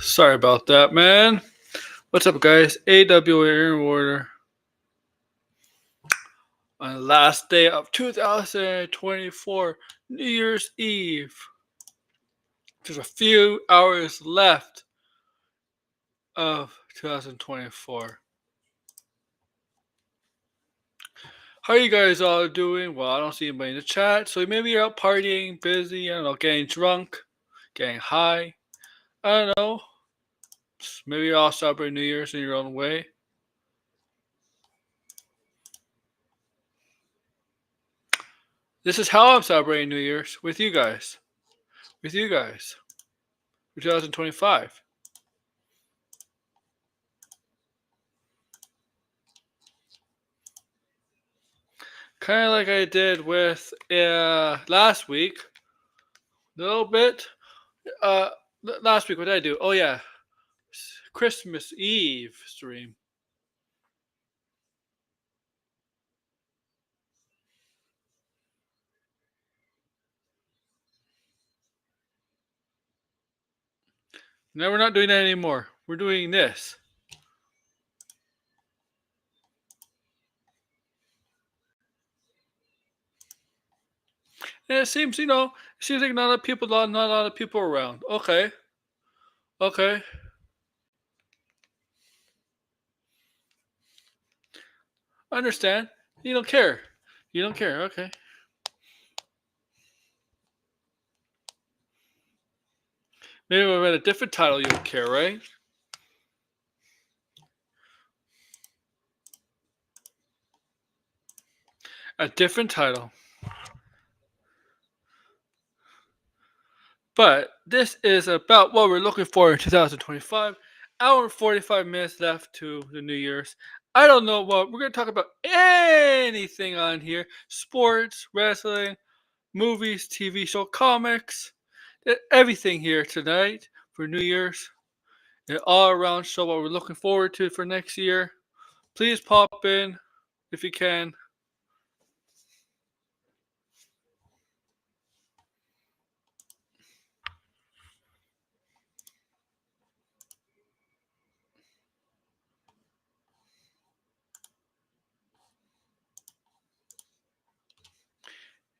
Sorry about that, man. What's up, guys? AWA Aaron Warder on the last day of 2024, New Year's Eve. Just a few hours left of 2024. How are you guys all doing? Well, I don't see anybody in the chat, so maybe you're out partying, busy, I don't know, getting drunk, getting high. I don't know. Maybe you're all celebrating New Year's in your own way. This is how I'm celebrating New Year's with you guys. With you guys. For 2025. Kind of like I did with last week. A little bit. Last week, what did I do? Oh, yeah. Christmas Eve stream. No, we're not doing that anymore. We're doing this. And it seems, like not a lot of people around. Okay. Okay. I understand. You don't care. You don't care. Okay. Maybe if I had a different title, you would care, right? A different title. But this is about what we're looking for in 2025. Hour and 45 minutes left to the New Year's. I don't know what we're going to talk about anything on here: sports, wrestling, movies, TV show, comics, everything here tonight for New Year's. An all around show what we're looking forward to for next year. Please pop in if you can.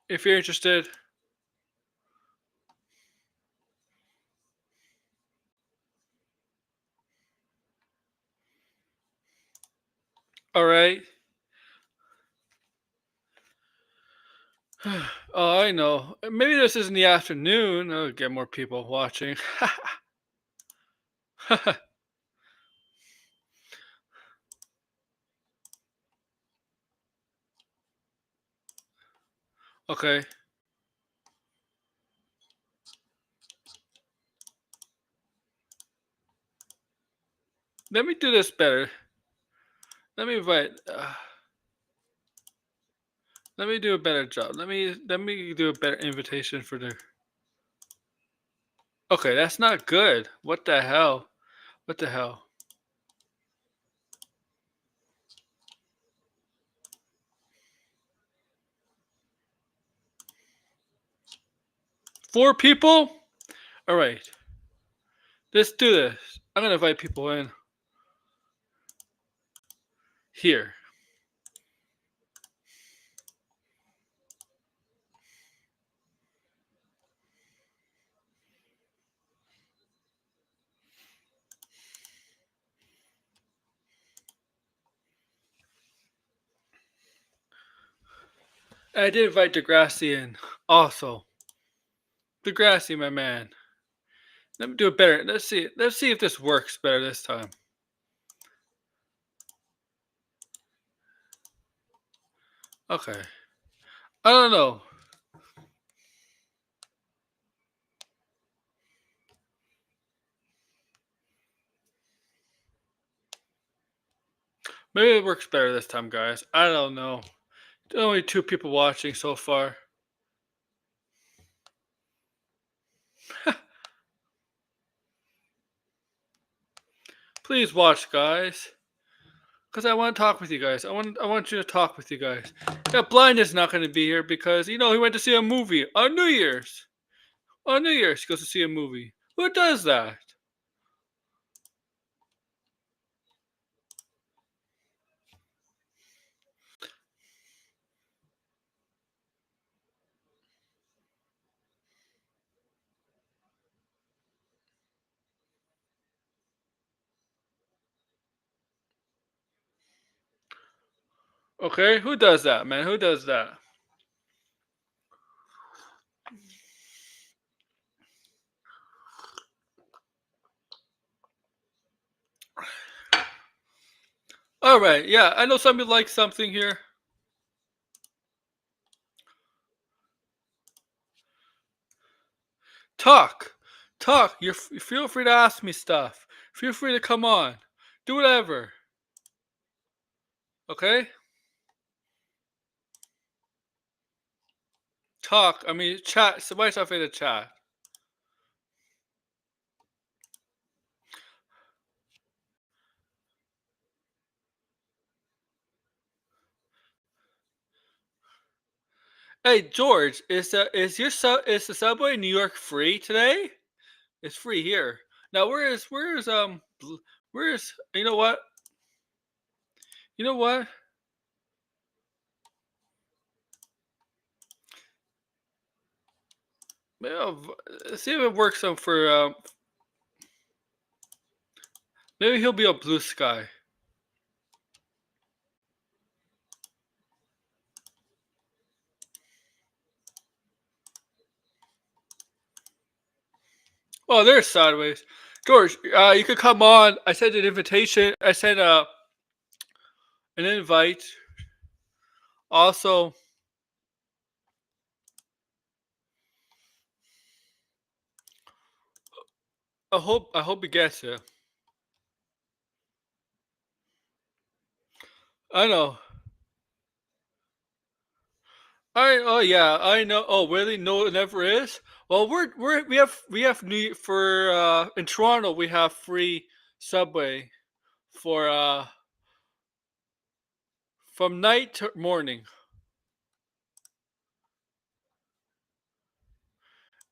If you're interested. All right. Oh, I know. Maybe this is in the afternoon. I'll get more people watching. Okay. Let me do this better. Let me invite. Let me do a better job. Let me do a better invitation for the. Okay, that's not good. What the hell? What the hell? 4 people? All right. Let's do this. I'm going to invite people in here. And I did invite Degrassi in also. Degrassi, my man. Let me do it better. Let's see. Let's see if this works better this time. Okay. I don't know. Maybe it works better this time, guys. I don't know. Only 2 people watching so far. Please watch, guys. Because I want to talk with you guys. I want you to talk with you guys. Yeah, Blind is not going to be here because he went to see a movie on New Year's. On New Year's, he goes to see a movie. Who does that? Okay, who does that, man? Who does that? All right, yeah, I know somebody likes something here. Talk, talk. You feel free to ask me stuff. Feel free to come on. Do whatever. Okay. Talk. I mean, chat. Somebody's not free to chat. Hey George, is the subway in New York free today? It's free here. Now where's you know what? You know what? Maybe see if it works on for maybe he'll be on Blue Sky. Oh, there's Sideways. George, you could come on. I sent an invitation. I sent an invite. Also, I hope he gets it. I know. Oh yeah, I know. Oh really? No, it never is. Well, we have new for in Toronto we have free subway for from night to morning,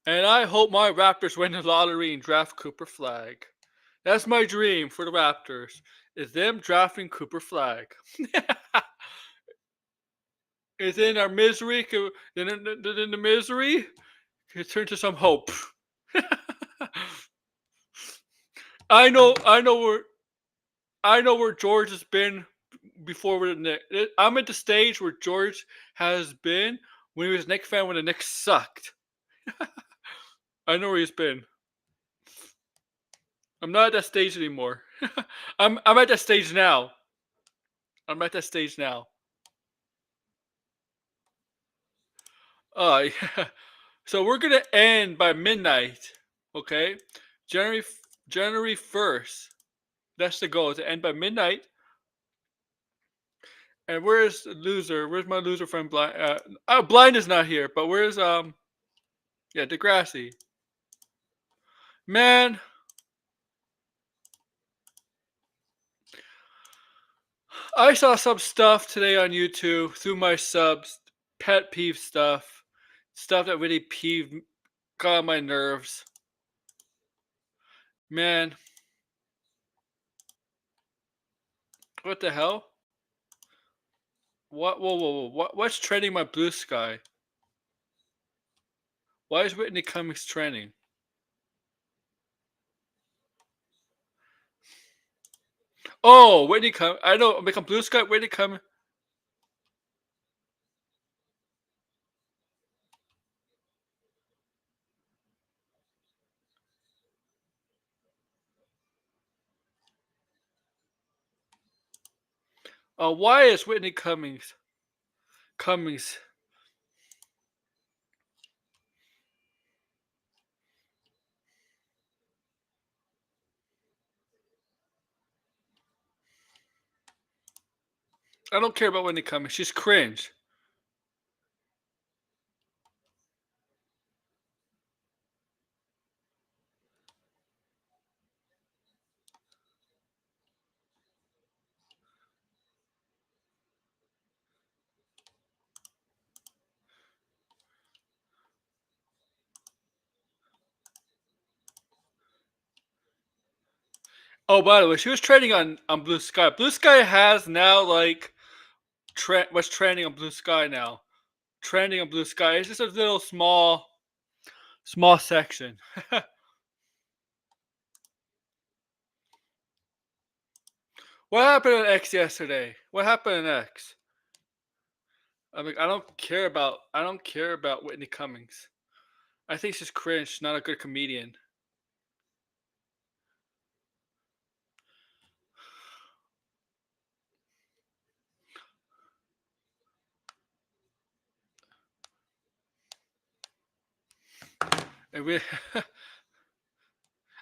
and I hope my Raptors win the lottery and draft Cooper Flag. That's my dream for the Raptors. Is them drafting Cooper Flag. Is in our misery, then in the misery, can turn to some hope. I know where George has been before with the Knicks. I'm at the stage where George has been when he was a Knicks fan when the Knicks sucked. I know where he's been. I'm not at that stage anymore. I'm at that stage now. I'm at that stage now. Yeah. So we're gonna end by midnight. Okay, January January 1st. That's the goal to end by midnight. And where's the loser? Where's my loser friend Blind? Blind is not here, but where's yeah, Degrassi. Man, I saw some stuff today on YouTube through my subs, pet peeve stuff, stuff that really got on my nerves. Man, what the hell? What? Whoa, whoa, whoa! What's trending my blue sky? Why is Whitney Cummings trending? Oh, Whitney Cummings. I know. Become blue sky. Whitney Cummings. Why is Whitney Cummings? Cummings. I don't care about Whitney Cummings. She's cringe. Oh, by the way, she was trending on Blue Sky. Blue Sky has now like what's trending on Blue Sky now. Trending on Blue Sky. It's just a little small section. What happened on X yesterday? What happened on X? I mean, I don't care about Whitney Cummings. I think she's cringe, not a good comedian. And we,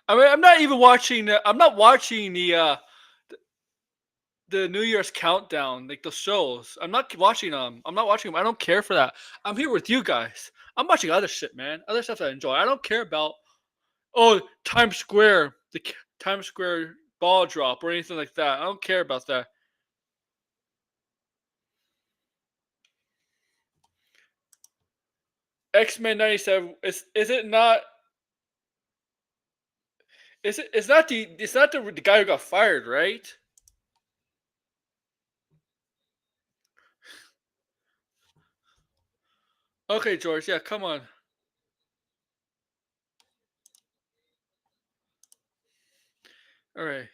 I mean, I'm not even watching. I'm not watching the New Year's countdown, like the shows. I'm not watching them. I'm not watching them. I don't care for that. I'm here with you guys. I'm watching other shit, man. Other stuff I enjoy. I don't care about Times Square, Times Square ball drop or anything like that. I don't care about that. X-Men 97 is it not? It's not the guy who got fired, right? Okay, George. Yeah, come on. All right.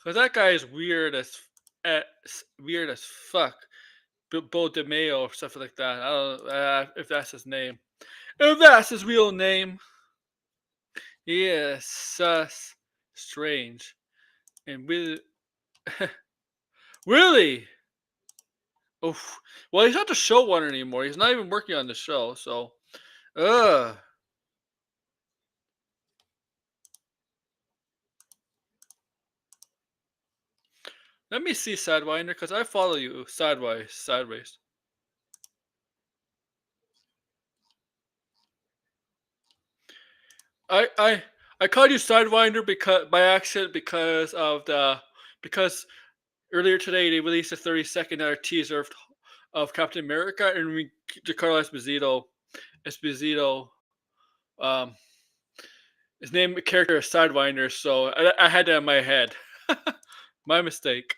Cause that guy is weird as fuck. Bo DeMeo or stuff like that. I don't know if that's his name. If that's his real name, he is sus, strange, and really, really. Oof. Well, he's not the showrunner anymore. He's not even working on the show. So, ugh. Let me see Sidewinder because I follow you sideways. I I I called you Sidewinder because by accident because earlier today they released a 30-second teaser of Captain America and Giancarlo Esposito um his name character is Sidewinder, so I had that in my head. My mistake.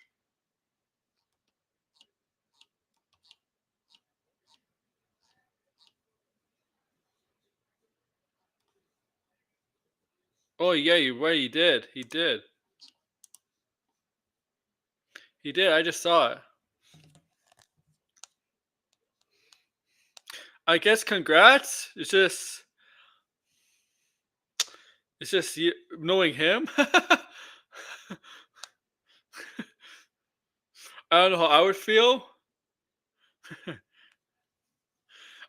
Oh yeah, you're right. He did. He did. He did. I just saw it. I guess congrats. It's just knowing him. I don't know how I would feel.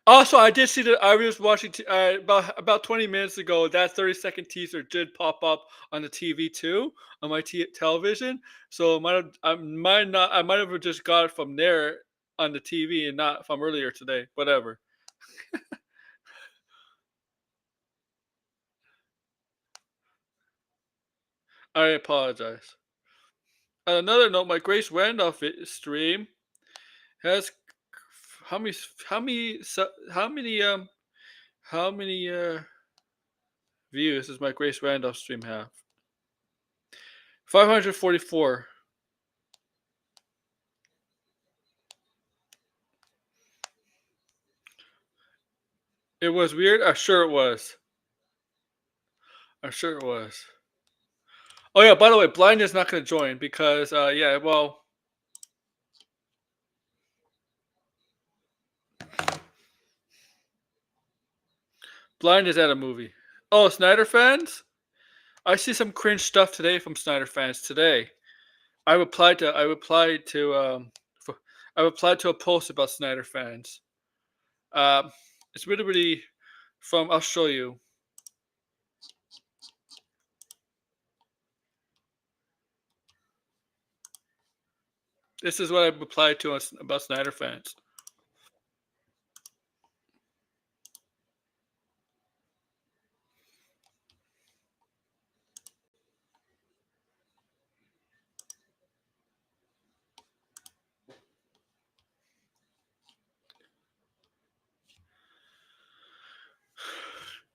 Also, I did see that I was watching about 20 minutes ago. That 30-second teaser did pop up on the TV too on my television. So I might have just got it from there on the TV and not from earlier today. Whatever. I apologize. On another note, my Grace Randolph stream has how many how many views does my Grace Randolph stream have? 544. It was weird. I'm sure it was. I'm sure it was. Oh yeah. By the way, Blind is not going to join because yeah. Well, Blind is at a movie. Oh, Snyder fans. I see some cringe stuff today from Snyder fans today. I replied to for, I replied to a post about Snyder fans. It's really from. I'll show you. This is what I replied to about Snyder fans.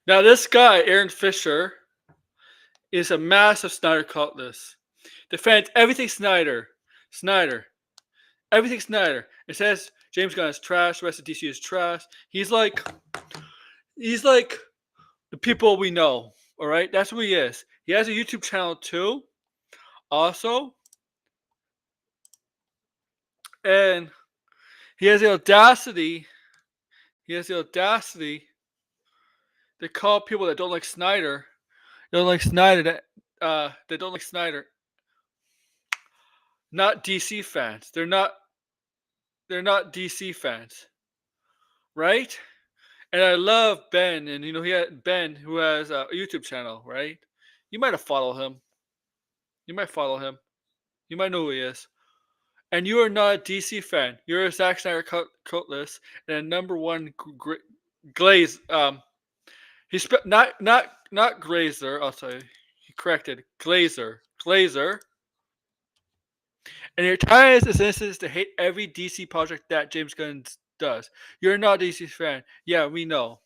Now this guy, Aaron Fisher, is a massive Snyder cultist. Defends everything Snyder. Snyder. Everything Snyder. It says James Gunn is trash, the rest of DC is trash. He's like the people we know. Alright? That's who he is. He has a YouTube channel too. Also. And he has the audacity. To call people that don't like Snyder. They don't like Snyder not DC fans. They're not DC fans. Right? And I love Ben, and he had Ben who has a YouTube channel, right? You might have followed him. You might follow him. You might know who he is. And you are not a DC fan. You're a Zack Snyder cultist and a number one Glaze. He's not Grazer. I'll tell you. He corrected Glazer. And your ties is instance to hate every DC project that James Gunn does. You're not a DC fan. Yeah, we know.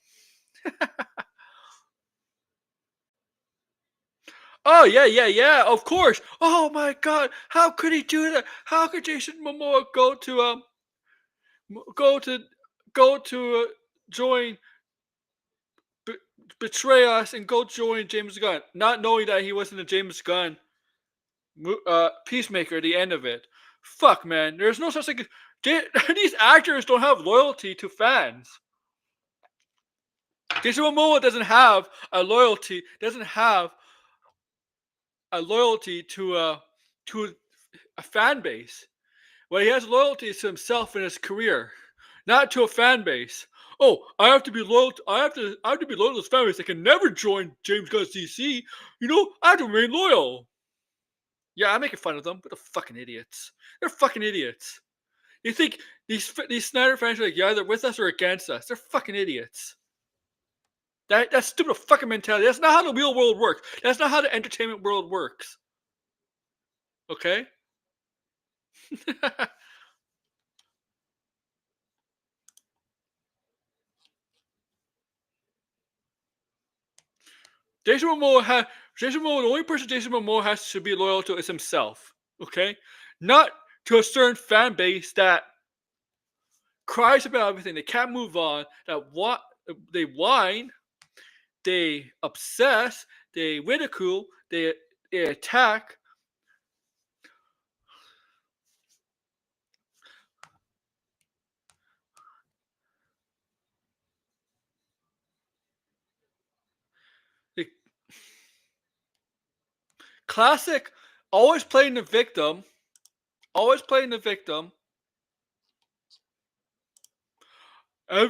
Oh yeah. Of course. Oh my God. How could he do that? How could Jason Momoa go to join betray us and go join James Gunn, not knowing that he wasn't a James Gunn Peacemaker at the end of it. Fuck, man. There's no such thing. These actors don't have loyalty to fans. Jason Momoa doesn't have a loyalty. To a fan base. What he has loyalty is to himself and his career, not to a fan base. Oh, I have to be loyal. I have to be loyal to this fan base. I can never join James Gunn's DC. I have to remain loyal. Yeah, I'm making fun of them, but they're fucking idiots. They're fucking idiots. You think these Snyder fans are like, yeah, they're with us or against us? They're fucking idiots. That's stupid fucking mentality. That's not how the real world works. That's not how the entertainment world works. Okay? Jason Momoa, the only person Jason Momoa has to be loyal to is himself. Okay? Not to a certain fan base that cries about everything. They can't move on. They whine, they obsess, they ridicule, they attack. Classic, always playing the victim. Every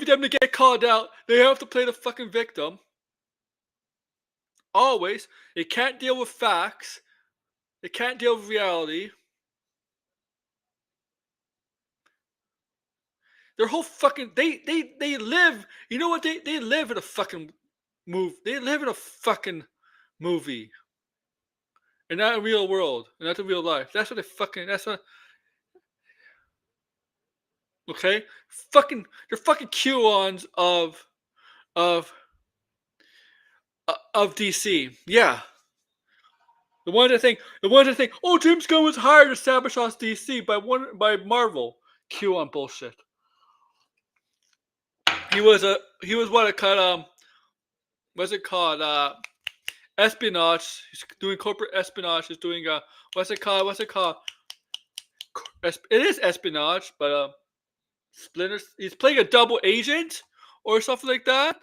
time they get called out, they have to play the fucking victim. Always. They can't deal with facts. They can't deal with reality. Their whole fucking they live. You know what? They live in a fucking movie. They live in a fucking movie. And not a real world. And not a real life. That's what they fucking. That's what. Okay, they're fucking QAnons of of DC. Yeah, the ones that think, oh, James Gunn was hired to sabotage DC by Marvel. QAnon bullshit. He was what it called what's it called espionage. He's doing corporate espionage. He's doing what's it called it is espionage, but Splinter. He's playing a double agent or something like that.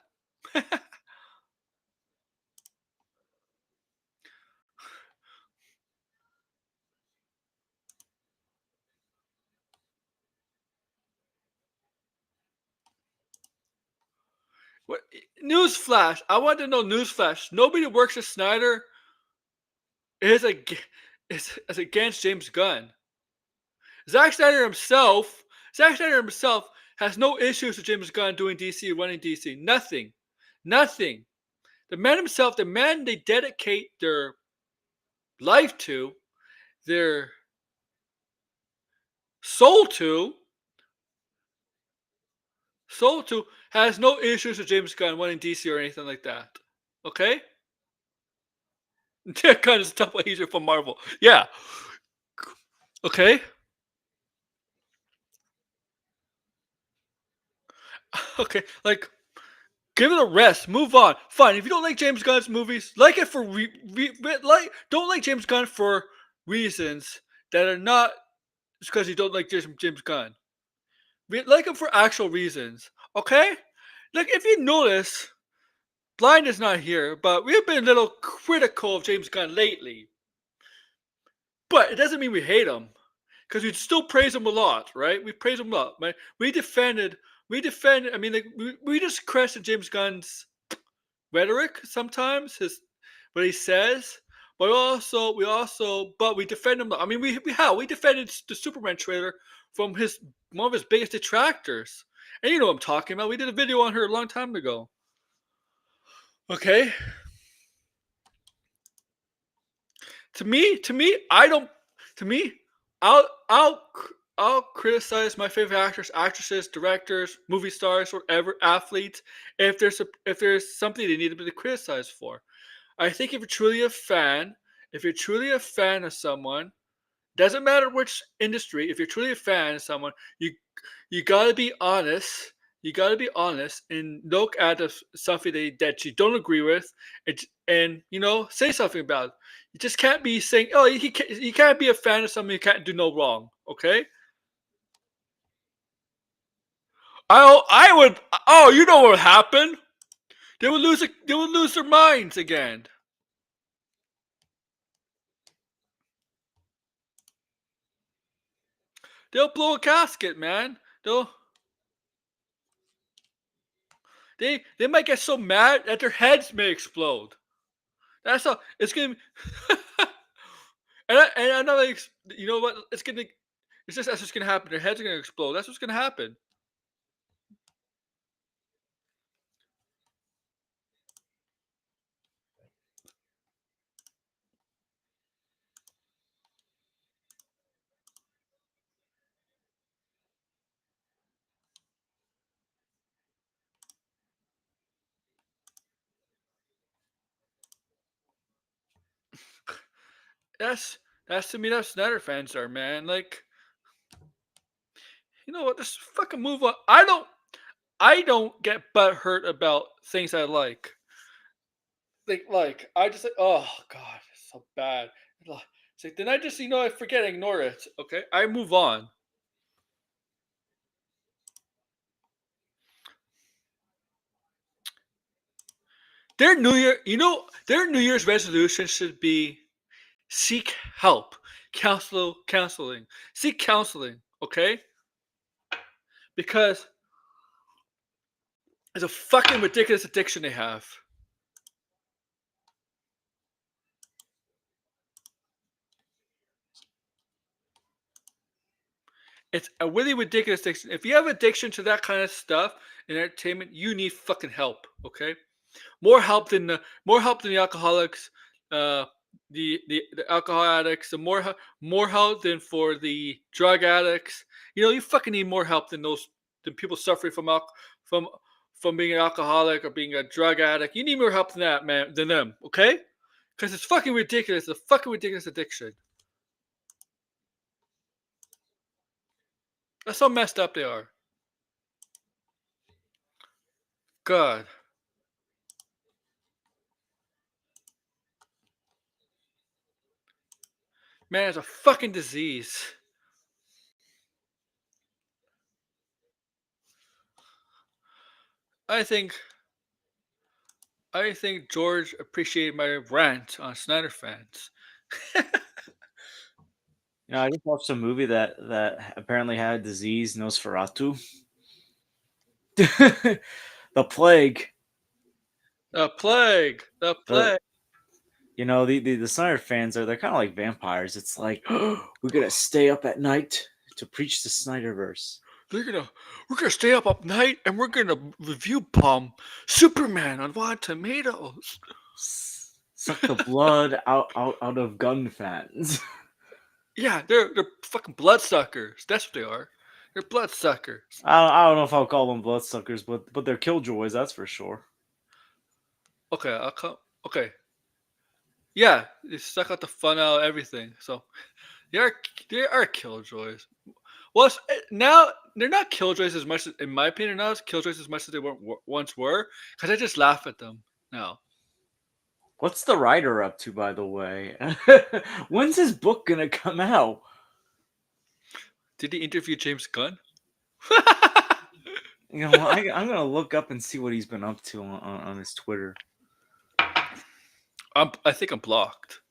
What, newsflash! I want to know newsflash. Nobody who works at Snyder is is against James Gunn. Zack Snyder himself, Zack Snyder himself has no issues with James Gunn doing DC, running DC. Nothing, nothing. The man himself, the man they dedicate their life to, their soul to, has no issues with James Gunn running DC or anything like that. Okay? Gunn is a double agent for Marvel. Yeah. Okay. Okay. Like, give it a rest. Move on. Fine. If you don't like James Gunn's movies, like it for don't like James Gunn for reasons that are not just because you don't like James Gunn. Like him for actual reasons. Okay? Like, if you notice, Blind is not here, but we've been a little critical of James Gunn lately. But it doesn't mean we hate him, because we still praise him a lot, right? We praise him a lot, right? We defended. I mean, like, we just question James Gunn's rhetoric sometimes, his what he says, but but we defend him. I mean, we defended the Superman trailer from one of his biggest detractors, and you know what I'm talking about. We did a video on her a long time ago. Okay, I don't. To me, I'll I'll I'll criticize my favorite actors, actresses, directors, movie stars, whatever athletes if there's something they need to be criticized for. I think if you're truly a fan of someone, doesn't matter which industry, if you're truly a fan of someone, you gotta be honest. You gotta be honest and look at something that you don't agree with, and say something about it. You just can't be saying, "Oh, you can't be a fan of something you can't do no wrong." Okay? I would. Oh, you know what would happen? They would lose their minds again. They'll blow a casket, man. They might get so mad that their heads may explode. That's all. It's gonna. And I know, like, you know what? It's gonna. That's what's gonna happen. Their heads are gonna explode. That's what's gonna happen. That's to me. That's Snyder fans are, man. Like, you know what? Just fucking move on. I don't get butt hurt about things I like. Like I just like, oh god, it's so bad. It's like, then I just, I forget, ignore it. Okay, I move on. Their New Year's resolution should be seek help, counseling, seek counseling. Okay, because it's a fucking ridiculous addiction they have. It's a really ridiculous addiction. If you have addiction to that kind of stuff in entertainment, you need fucking help. Okay, more help than the alcoholics. the alcohol addicts, the more help than for the drug addicts. You fucking need more help than people suffering from from being an alcoholic or being a drug addict. You need more help than that, man, than them, okay? Because it's fucking ridiculous. It's a fucking ridiculous addiction. That's how messed up they are. God, man, it's a fucking disease. I think I think George appreciated my rant on Snyder fans. I just watched a movie that apparently had a disease, Nosferatu. The plague. The plague, the The plague. the Snyder fans they're kind of like vampires. It's like we're gonna stay up at night to preach the Snyderverse. We're gonna stay up night and we're gonna review Superman on Rotten Tomatoes. Suck the blood out of gun fans. Yeah, they're fucking bloodsuckers. That's what they are. They're bloodsuckers. I don't know if I'll call them bloodsuckers, but they're killjoys, that's for sure. Okay, I'll come. Okay, yeah, they suck out the fun out of everything. So they are killjoys. Well, now they're not killjoys as much, in my opinion, not as killjoys as much as they once were. Because I just laugh at them now. What's the writer up to, by the way? When's his book gonna come out? Did he interview James Gunn? I'm gonna look up and see what he's been up to on his Twitter. I think I'm blocked.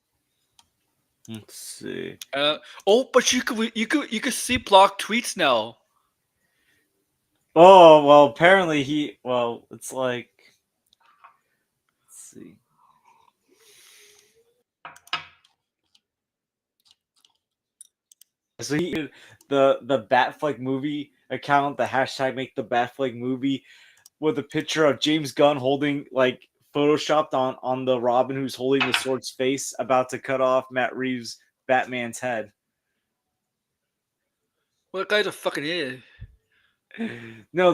Let's see. But you could see blocked tweets now. Oh well, apparently it's like, let's see. So the Batfleck movie account, the hashtag make the Batfleck movie, with a picture of James Gunn holding like photoshopped on the Robin who's holding the sword's face, about to cut off Matt Reeves' Batman's head. Well, that guy's a fucking idiot. No,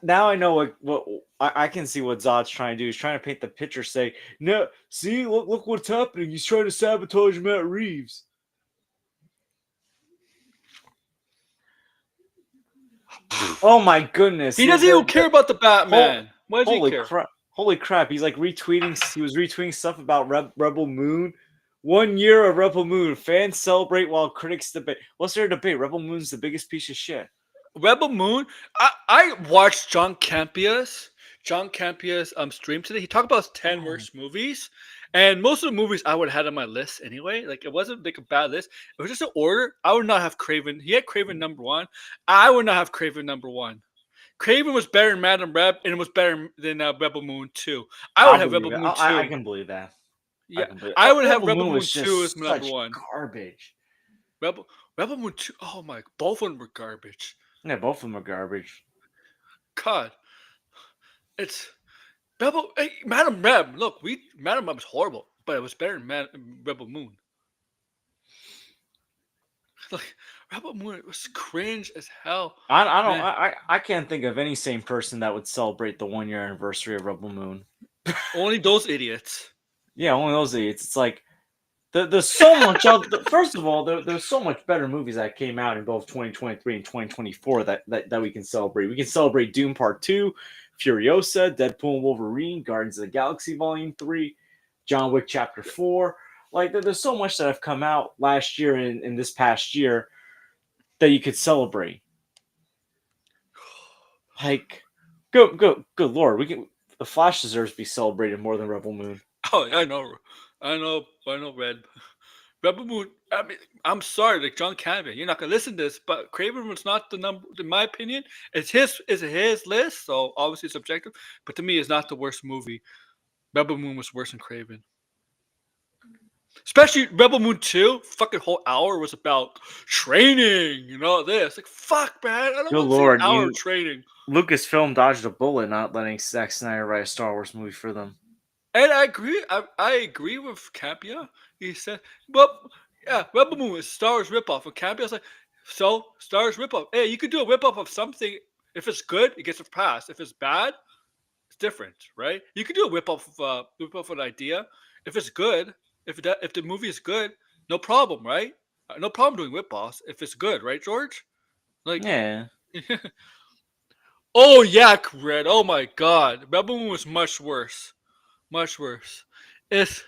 now I know what I can see what Zod's trying to do. He's trying to paint the picture, say, no, see, look what's happening. He's trying to sabotage Matt Reeves. Oh my goodness! He doesn't even care about the Batman. Why does he care? Holy crap! He's like retweeting. He was retweeting stuff about Rebel Moon. 1 year of Rebel Moon. Fans celebrate while critics debate. What's their debate? Rebel Moon's the biggest piece of shit. Rebel Moon. I watched John Campia's stream today. He talked about his 10 worst movies, and most of the movies I would have had on my list anyway. Like, it wasn't like a bad list. It was just an order. I would not have Craven. He had Craven number 1. I would not have Craven number 1. Craven was better than Madam Reb, and it was better than Rebel Moon 2. I would have Rebel Moon 2. I can believe that. Yeah, I would have Rebel Moon 2 as number 1. Garbage. Rebel Moon 2. Oh my, both of them were garbage. Yeah, both of them are garbage. God, it's Madam Reb. Look, Madam Reb was horrible, but it was better than Rebel Moon. Like, Rebel Moon, it was cringe as hell. I can't think of any sane person that would celebrate the 1 year anniversary of Rebel Moon. Only those idiots. Yeah, only those idiots. It's like there's so much out. First of all, there's so much better movies that came out in both 2023 and 2024 that we can celebrate. We can celebrate Doom Part 2, Furiosa, Deadpool and Wolverine, Guardians of the Galaxy Volume 3, John Wick Chapter 4. Like, there's so much that have come out last year and in this past year that you could celebrate. Like, good Lord, The Flash deserves to be celebrated more than Rebel Moon. Oh, I know, Red. Rebel Moon. I mean, I'm sorry, like John Campbell, you're not gonna listen to this, but Craven was not the number. In my opinion, it's his list, so obviously it's subjective. But to me, it's not the worst movie. Rebel Moon was worse than Craven. Especially Rebel Moon 2, fucking whole hour was about training, this. Like, fuck, man. I don't want to see an hour of training. Lucasfilm dodged a bullet not letting Zack Snyder write a Star Wars movie for them. And I agree. I agree with Campia. He said, "Well, yeah, Rebel Moon is Star Wars ripoff." And Campia's like, "So Star Wars ripoff? Hey, you could do a ripoff of something. If it's good, it gets a pass. If it's bad, it's different, right? You could do a ripoff of an idea. If it's good, if the movie is good, no problem, right? No problem doing ripoffs if it's good, right, George? Like, Yeah. oh yeah, Red. Oh my God, Rebel Moon was much worse, much worse. It's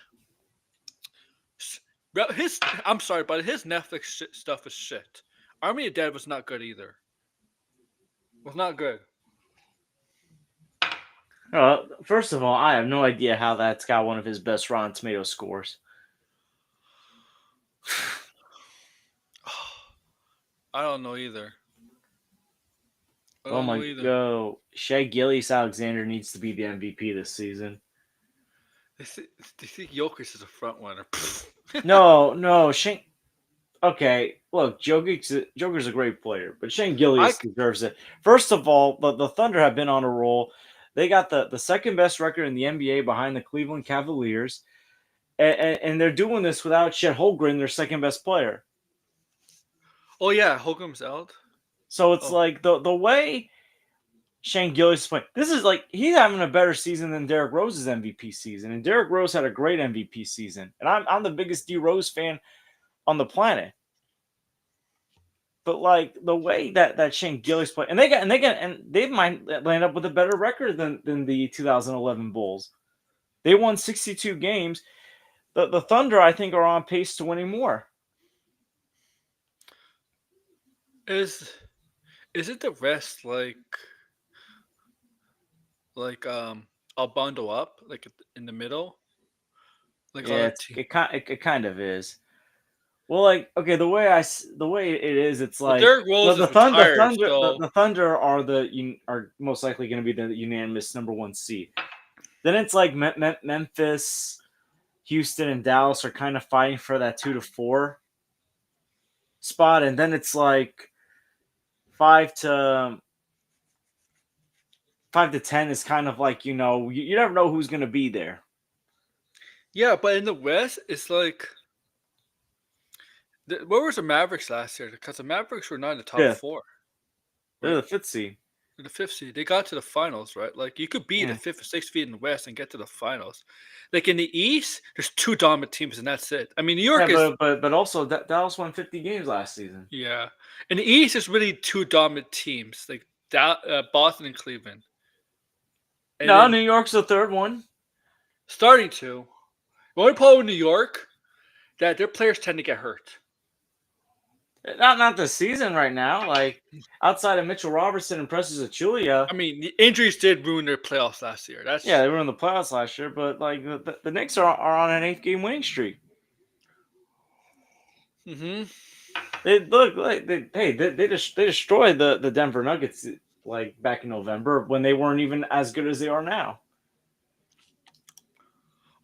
his. I'm sorry, but his Netflix stuff is shit. Army of Dead was not good either. Was not good. First of all, I have no idea how that's got one of his best Rotten Tomato scores. I don't know either. I Oh don't know my either. god, Shea Gillies Alexander needs to be the MVP this season. They think Jokic is a front runner. No, Shane. Okay, look, Joker's a great player, but Shane I Gillies deserves it. First of all, the Thunder have been on a roll. They got the second best record in the NBA behind the Cleveland Cavaliers, and they're doing this without Chet Holmgren, their second best player. oh yeah, Holcomb's out. So it's Oh, like the way Shane Gillies is playing. This is like he's having a better season than Derrick Rose's MVP season, and Derrick Rose had a great MVP season. And I'm the biggest D Rose fan on the planet. But like the way that Shane Gillies play, and they might land up with a better record than the 2011 Bulls. They won 62 games. The Thunder, I think, are on pace to winning more. is is it the rest like I'll bundle up like in the middle like all Yeah, the it's team. it kind of is. Well, like okay, the way it is, it's Well, like Derrick Rose is The retired, Thunder so the Thunder are most likely going to be the unanimous number one seed. Then it's like Memphis, Houston, and Dallas are kind of fighting for that 2 to 4 spot, and then it's like 5 to 10 is kind of like you never know who's going to be there. yeah. But in the West, it's like where was the Mavericks last year? Because the Mavericks were not in the top Fifth, four, they're right? the fifth seed. In the fifth seed, they got to the finals, right? Like you could be the Yeah, fifth or sixth seed in the West and get to the finals. Like in the East, there's two dominant teams, and that's it. I mean, New yeah, York is but also Dallas won 50 games last season. yeah. In the East, there's really two dominant teams, like Boston and Cleveland, and No, then New York's the third one. starting to. The only problem with New York that their players tend to get hurt. Not this season right now. Like outside of Mitchell Robertson and Precious Achiulia, I mean, the injuries did ruin their playoffs last year. yeah, That's they were in the playoffs last year, but like the Knicks are on an 8 game winning streak. hmm They look like they destroyed the Denver Nuggets like back in November when they weren't even as good as they are now.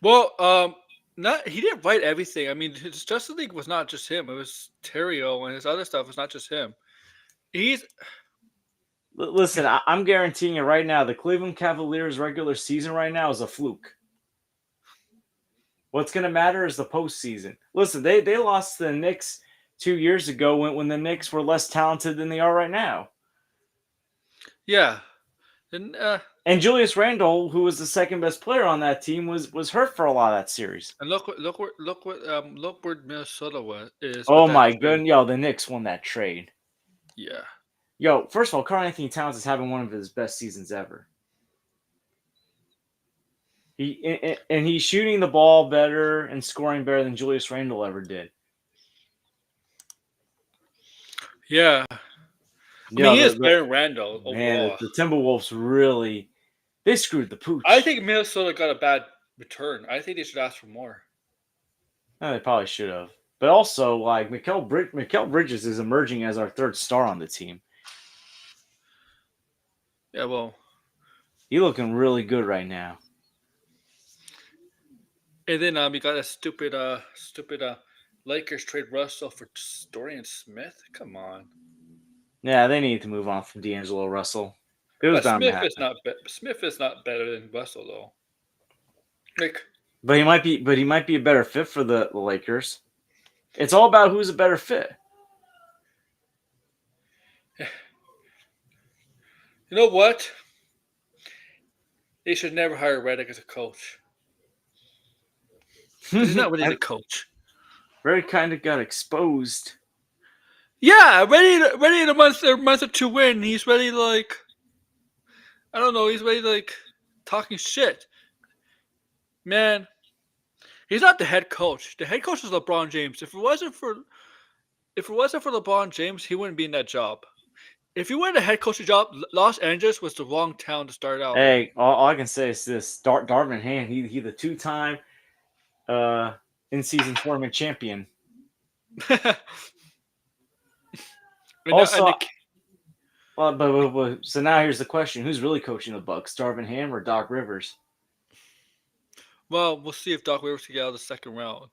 well, not he didn't write everything. I mean, his Justice League was not just him. It was Terrio and his other stuff was not just him. He's Listen, I'm guaranteeing you right now, the Cleveland Cavaliers regular season right now is a fluke. What's going to matter is the postseason. Listen, they lost to the Knicks 2 years ago when the Knicks were less talented than they are right now. yeah. And And Julius Randle, who was the second best player on that team, was hurt for a lot of that series. and look where Minnesota is with Oh that my trade. goodness, yo, the Knicks won that trade. Yeah. Yo, first of all, Karl Anthony Towns is having one of his best seasons ever. And he's shooting the ball better and scoring better than Julius Randle ever did. Yeah. I mean, Yeah, he is better than Randall overall. the Timberwolves really they screwed the pooch. I think Minnesota got a bad return. I think they should ask for more. They probably should have. But also, like Mikal Bridges is emerging as our third star on the team. Yeah, well, He's looking really good right now. and then we got a stupid Lakers trade Russell for Dorian Smith. Come on, Yeah, they need to move on from D'Angelo Russell. It was but bound to happen. Smith is not better than Russell though. Like, But he might be a better fit for the Lakers. It's all about who's a better fit. you know what? They should never hire Redick as a coach because he's not really the And coach. Red kind of got exposed. Yeah, ready in a month or two win. He's ready like I don't know. He's ready like talking shit. Man, he's not the head coach. The head coach is LeBron James. If it wasn't for LeBron James, he wouldn't be in that job. If he wanted a head coaching job, Los Angeles was the wrong town to start out. Hey, all I can say is this: Darvin Ham, he the 2-time in season tournament champion. Also, but so now here's the question: who's really coaching the Bucks, Darvin Ham or Doc Rivers? well, we'll see if Doc Rivers can get out of the second round.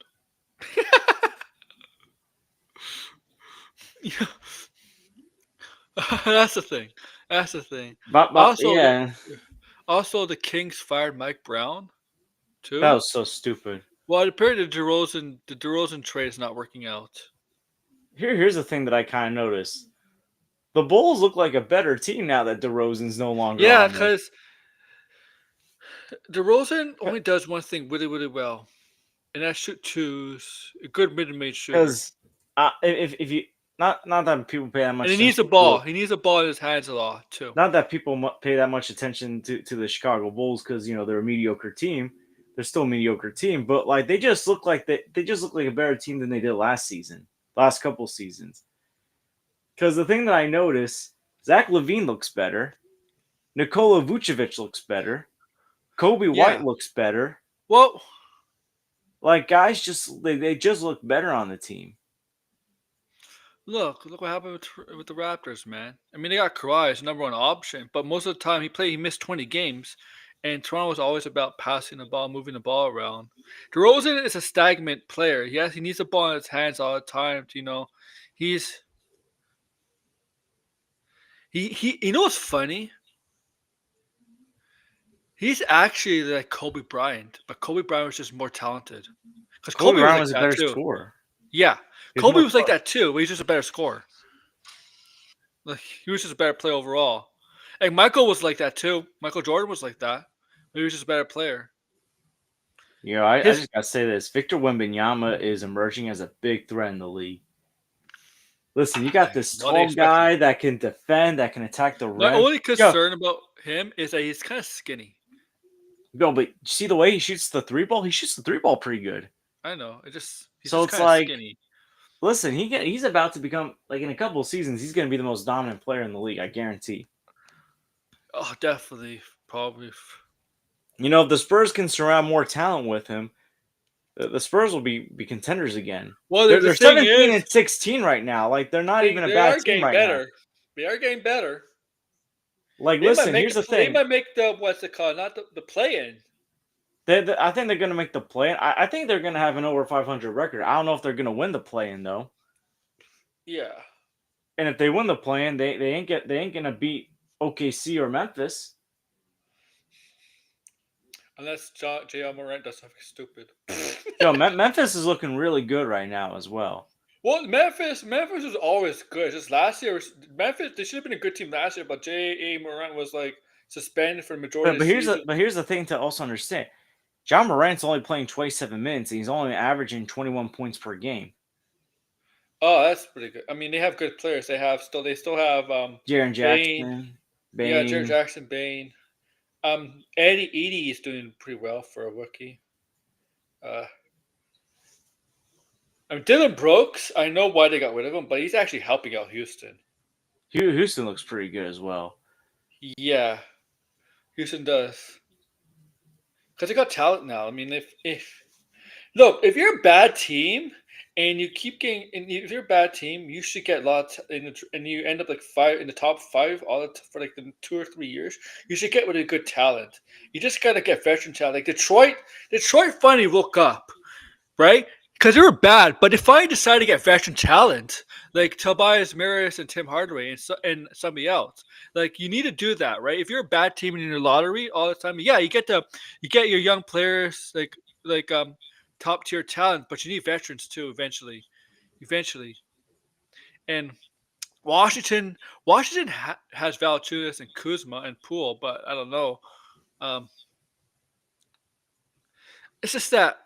Yeah. That's the thing. That's the thing. But Also, yeah, also the Kings fired Mike Brown too. that was so stupid. Well, apparently the DeRozan trade is not working out. Here's the thing that I kind of noticed: the Bulls look like a better team now that DeRozan's no longer. Yeah, on there. because DeRozan only does one thing really, really well, and that's shoot twos. A good mid-range shooter. Because if you not that people pay that much, And he needs the attention ball. to- He needs the ball in his hands a lot too. not that people pay that much attention to the Chicago Bulls because they're a mediocre team. They're still a mediocre team, but like they just look like they just look like a better team than they did last season, last couple seasons. Because the thing that I notice, Zach LaVine looks better, Nikola Vucevic looks better, Kobe White Yeah. looks better. Well, Like guys, they just look better on the team. look what happened with the Raptors, man. I mean, they got Kawhi as number one option, but most of the time he missed 20 games, and Toronto was always about passing the ball, moving the ball around. DeRozan is a stagnant player. Yes, he needs the ball in his hands all the time. He's he. You know what's funny? He's actually like Kobe Bryant, but Kobe Bryant was just more talented. Because Kobe Kobe Bryant was was like a that better too. scorer. Yeah, He's Kobe more was like fun. that too, but he's just a better scorer. Like he was just a better player overall. Like Michael was like that too. Michael Jordan was like that. But he was just a better player. I His just gotta say this: Victor Wembanyama is emerging as a big threat in the league. Listen, you got this what they tall expected. guy that can defend, that can attack the My rim. only concern about him is that he's kind of skinny. No, but see the way he shoots the three ball? He shoots the three ball pretty good. I know. He's So just it's kind of like, skinny. listen, he's about to become like in a couple of seasons, he's going to be the most dominant player in the league. I guarantee. Oh, definitely, probably. If the Spurs can surround more talent with him, the Spurs will be contenders again. Well, They're the thing 17 is, and 16 right now. Like they're not even a they bad are team getting right now. better. They are getting better. Like, They might listen, make here's the They thing. might make the what's it called? Not the play-in. I think they're going to make the play-in. I think they're going to have an over 500 record. I don't know if they're going to win the play-in though. Yeah. And if they win the play-in, they ain't going to beat OKC or Memphis. Unless J.R. Morant does something stupid. Memphis is looking really good right now as well. Well, Memphis was always good. Just last year, Memphis they should have been a good team last year, but J.A. Morant was like suspended for the majority But of the season. here's the thing to also understand. John Morant's only playing 27 minutes, and he's only averaging 21 points per game. Oh, that's pretty good. I mean, they have good players. They still have Jaren Jackson, Bane. Yeah, Jaren Jackson, Bane. Eddie Edie is doing pretty well for a rookie. Dylan Brooks, I know why they got rid of him, but he's actually helping out Houston. Houston looks pretty good as well. Yeah, Houston does. Because they got talent now. I mean, if you're a bad team and you keep getting, if you're a bad team, you should get lots, and you end up like in the top five for like the 2 or 3 years. You should get really good talent. You just gotta get veteran talent. Like Detroit finally woke up, right? Because they were bad, but if I decide to get veteran talent like Tobias Maris and Tim Hardaway and somebody else, like you need to do that, right? If you're a bad team in your lottery all the time, yeah, you get your young players like top tier talent, but you need veterans too eventually. And Washington has Valanciunas and Kuzma and Poole, but I don't know. Um, it's just that.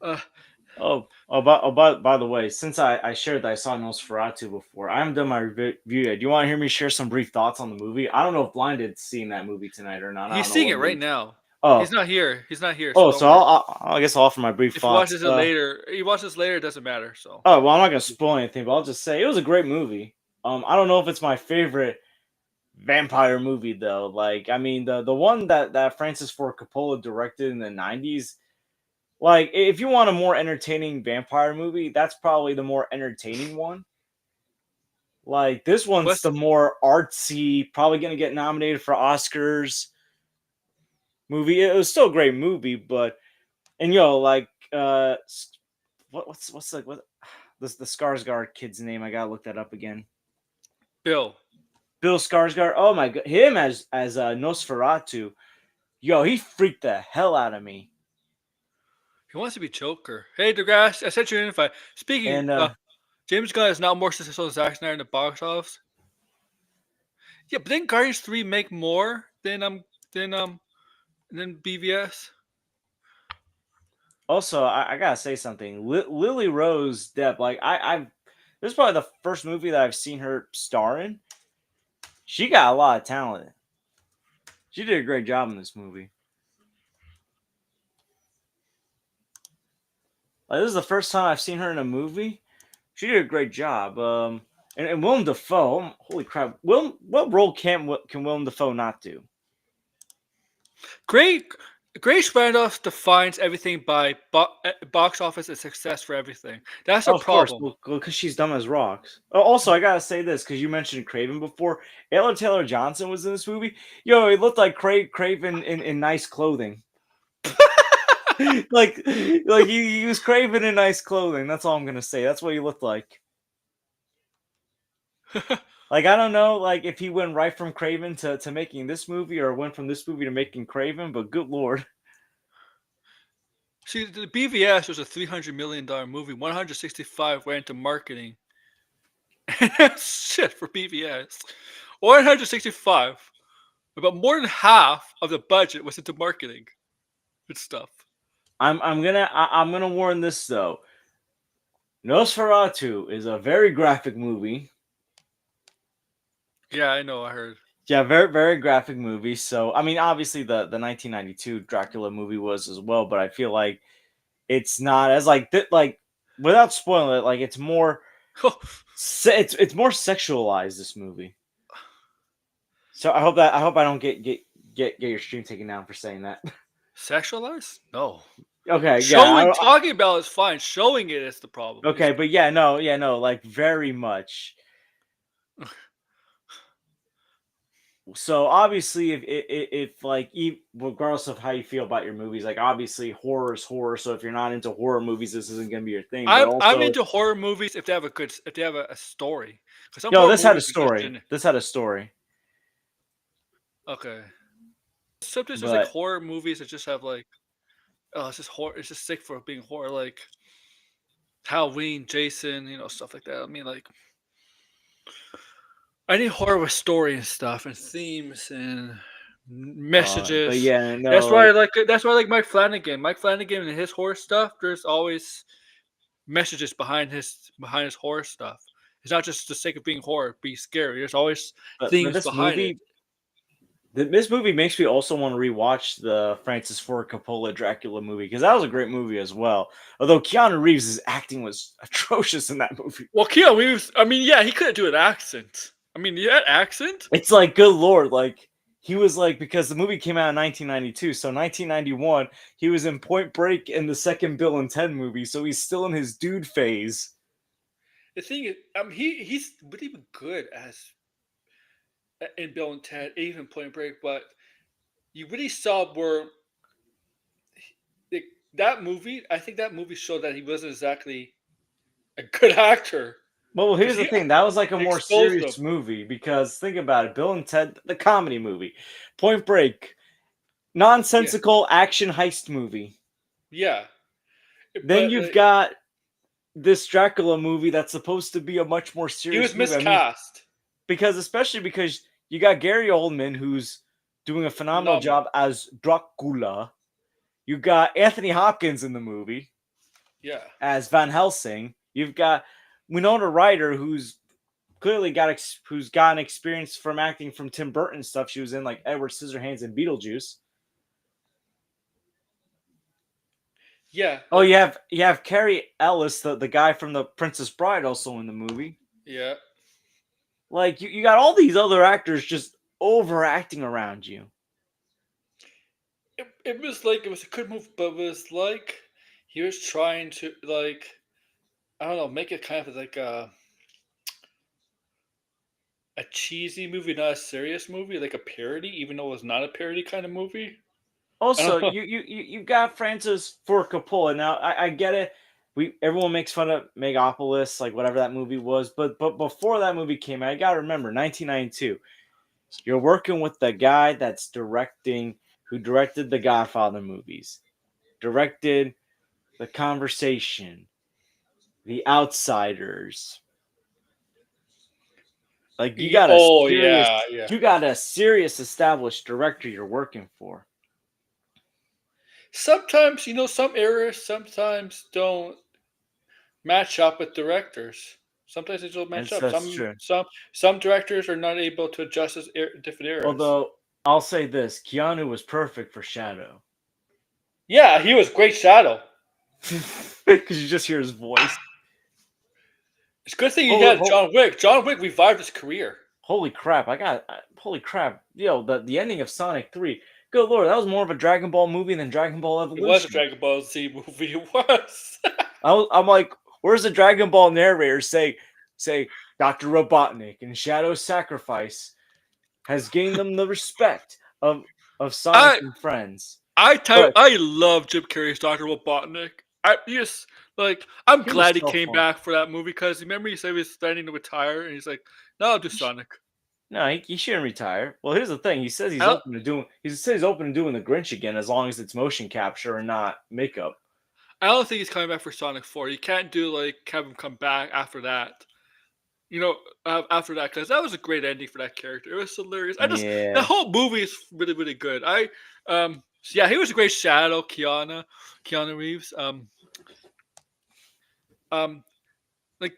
Uh, By the way, since I shared that I saw Nosferatu before, I haven't done my review yet. Do you want to hear me share some brief thoughts on the movie? I don't know if Blinded's seeing that movie tonight or not. I he's don't know seeing what it right movie. now. Oh, He's not here. So oh, don't so worry. I guess I'll offer my brief If he thoughts. watches it later, it doesn't matter. So Oh well, I'm not gonna spoil anything, but I'll just say it was a great movie. I don't know if it's my favorite vampire movie though. Like, I mean, the one that Francis Ford Coppola directed in the '90s. Like, if you want a more entertaining vampire movie, that's probably the more entertaining one. Like, this one's what's the more artsy, probably gonna get nominated for Oscars movie. It was still a great movie, but and like what's like what the Skarsgård kid's name? I gotta look that up again. Bill? Bill Skarsgård. Oh my god, him as Nosferatu. Yo, he freaked the hell out of me. He wants to be Joker. Hey, DeGrasse, I sent you an invite. Speaking, And James Gunn is now more successful than Zack Snyder in the box office. Yeah, but didn't Guardians 3 make more than BVS? also, I gotta say something. Lily Rose Depp, like I've this is probably the first movie that I've seen her star in. She got a lot of talent. She did a great job in this movie. Like, this is the first time I've seen her in a movie. She did a great job. And Willem Dafoe, holy crap! What role can Willem Dafoe not do? Great. Grace Randolph defines everything by box office and success for everything. That's a Oh, of course, problem. because she's dumb as rocks. Also, I gotta say this because you mentioned Craven before. Ella Taylor Johnson was in this movie. Yo, he looked like Craven in nice clothing. like he was Craven in nice clothing. That's all I'm gonna say. That's what he looked like. Like, I don't know, like if he went right from Craven to making this movie or went from this movie to making Craven, but good lord. See, the BVS was a $300 million movie. 165 went into marketing. Shit for BVS. 165. About more than half of the budget was into marketing and stuff. I'm gonna warn this though. Nosferatu is a very graphic movie. Yeah, I know. I heard. Yeah, very graphic movie. So I mean, obviously the 1992 Dracula movie was as well, but I feel like it's not as like without spoiling it, like it's more it's more sexualized, this movie. So I hope I don't get your stream taken down for saying that. Sexualized? No. Okay, yeah. Talking about is fine. Showing it is the problem. Okay, but yeah, no, like very much. So obviously, if like regardless of how you feel about your movies, like obviously horror is horror. So if you're not into horror movies, this isn't gonna be your thing. But I'm also, into horror movies if they have a story. Because some yo, horror this had a movies are just story. This had a story. okay. Sometimes there's like But horror movies that just have like, oh, it's just horror. It's just sick for being horror. Like Halloween, Jason, stuff like that. I mean, like, I need horror with story and stuff and themes and but messages. yeah, no, like, That's why I like Mike Flanagan. Mike Flanagan and his horror stuff. There's always messages behind his horror stuff. It's not just the sake of being horror, be scary. There's always but themes behind it. this movie makes me also want to rewatch the Francis Ford Coppola Dracula movie because that was a great movie as well. Although Keanu Reeves' acting was atrocious in that movie. Well, Keanu Reeves, I mean, yeah, he couldn't do an accent. I mean, that accent? It's like, good lord, like he was like, because the movie came out in 1992, so 1991 he was in Point Break in the second Bill and Ted movie, so he's still in his dude phase. The thing is, he's really good as in Bill and Ted, even Point Break, but you really saw where that movie, I think that movie showed that he wasn't exactly a good actor Well, because here's the thing. That was like a more exposed him. serious movie because think about it. Bill and Ted, the comedy movie, Point Break, Yeah, nonsensical action heist movie. yeah, Then but you've got this Dracula movie that's supposed to be a much more he was serious movie. I mean, miscast. especially because you got Gary Oldman who's doing a phenomenal Phenomenal. job as Dracula. You got Anthony Hopkins in the movie Yeah. as Van Helsing. You've got Winona Ryder who's clearly who's gotten experience from acting from Tim Burton stuff. She was in like Edward Scissorhands and Beetlejuice. Yeah. Oh, you have Carrie Ellis, the guy from the Princess Bride, also in the movie. Yeah. Like you got all these other actors just overacting around you. It was like it was a good move, but it was like he was trying to like I don't know, make it kind of like a cheesy movie, not a serious movie, like a parody, even though it was not a parody kind of movie. I Also, don't know. you got Francis Ford Coppola. Now I get it. Everyone makes fun of Megapolis, like whatever that movie was, but before that movie came out, you got to remember 1992. You're working with the guy who directed the Godfather movies, directed The Conversation, The Outsiders. Like Oh yeah, yeah. you got a serious established director you're working for. Sometimes some errors sometimes don't match up with directors. Sometimes they don't match up. That's Some true. some some directors are not able to adjust as different eras. Although I'll say this, Keanu was perfect for Shadow. Yeah, he was great Shadow. Because you just hear his voice. It's a good thing you Holy, got John Wick. John Wick revived his career. holy crap! Holy crap! Yo, the ending of Sonic 3. Good lord, that was more of a Dragon Ball movie than Dragon Ball It was a Evolution. Dragon Ball Z movie. It was. I'm like, where's the Dragon Ball narrator say Dr. Robotnik and Shadow's sacrifice has gained them the respect of Sonic I and friends. I love Jim Carrey's Doctor Robotnik. I'm He was glad he so came fun. back for that movie because remember he said he was planning to retire and he's like, no, I'll do Sonic. No, he shouldn't retire. Well, here's the thing. He says I don't, he says he's open to doing the Grinch again as long as it's motion capture and not makeup. I don't think he's coming back for Sonic 4. You can't do have him come back after that. After that because that was a great ending for that character. It was hilarious. The Yeah. whole movie is really really good. So yeah, he was a great Shadow, Keanu Reeves. Um, like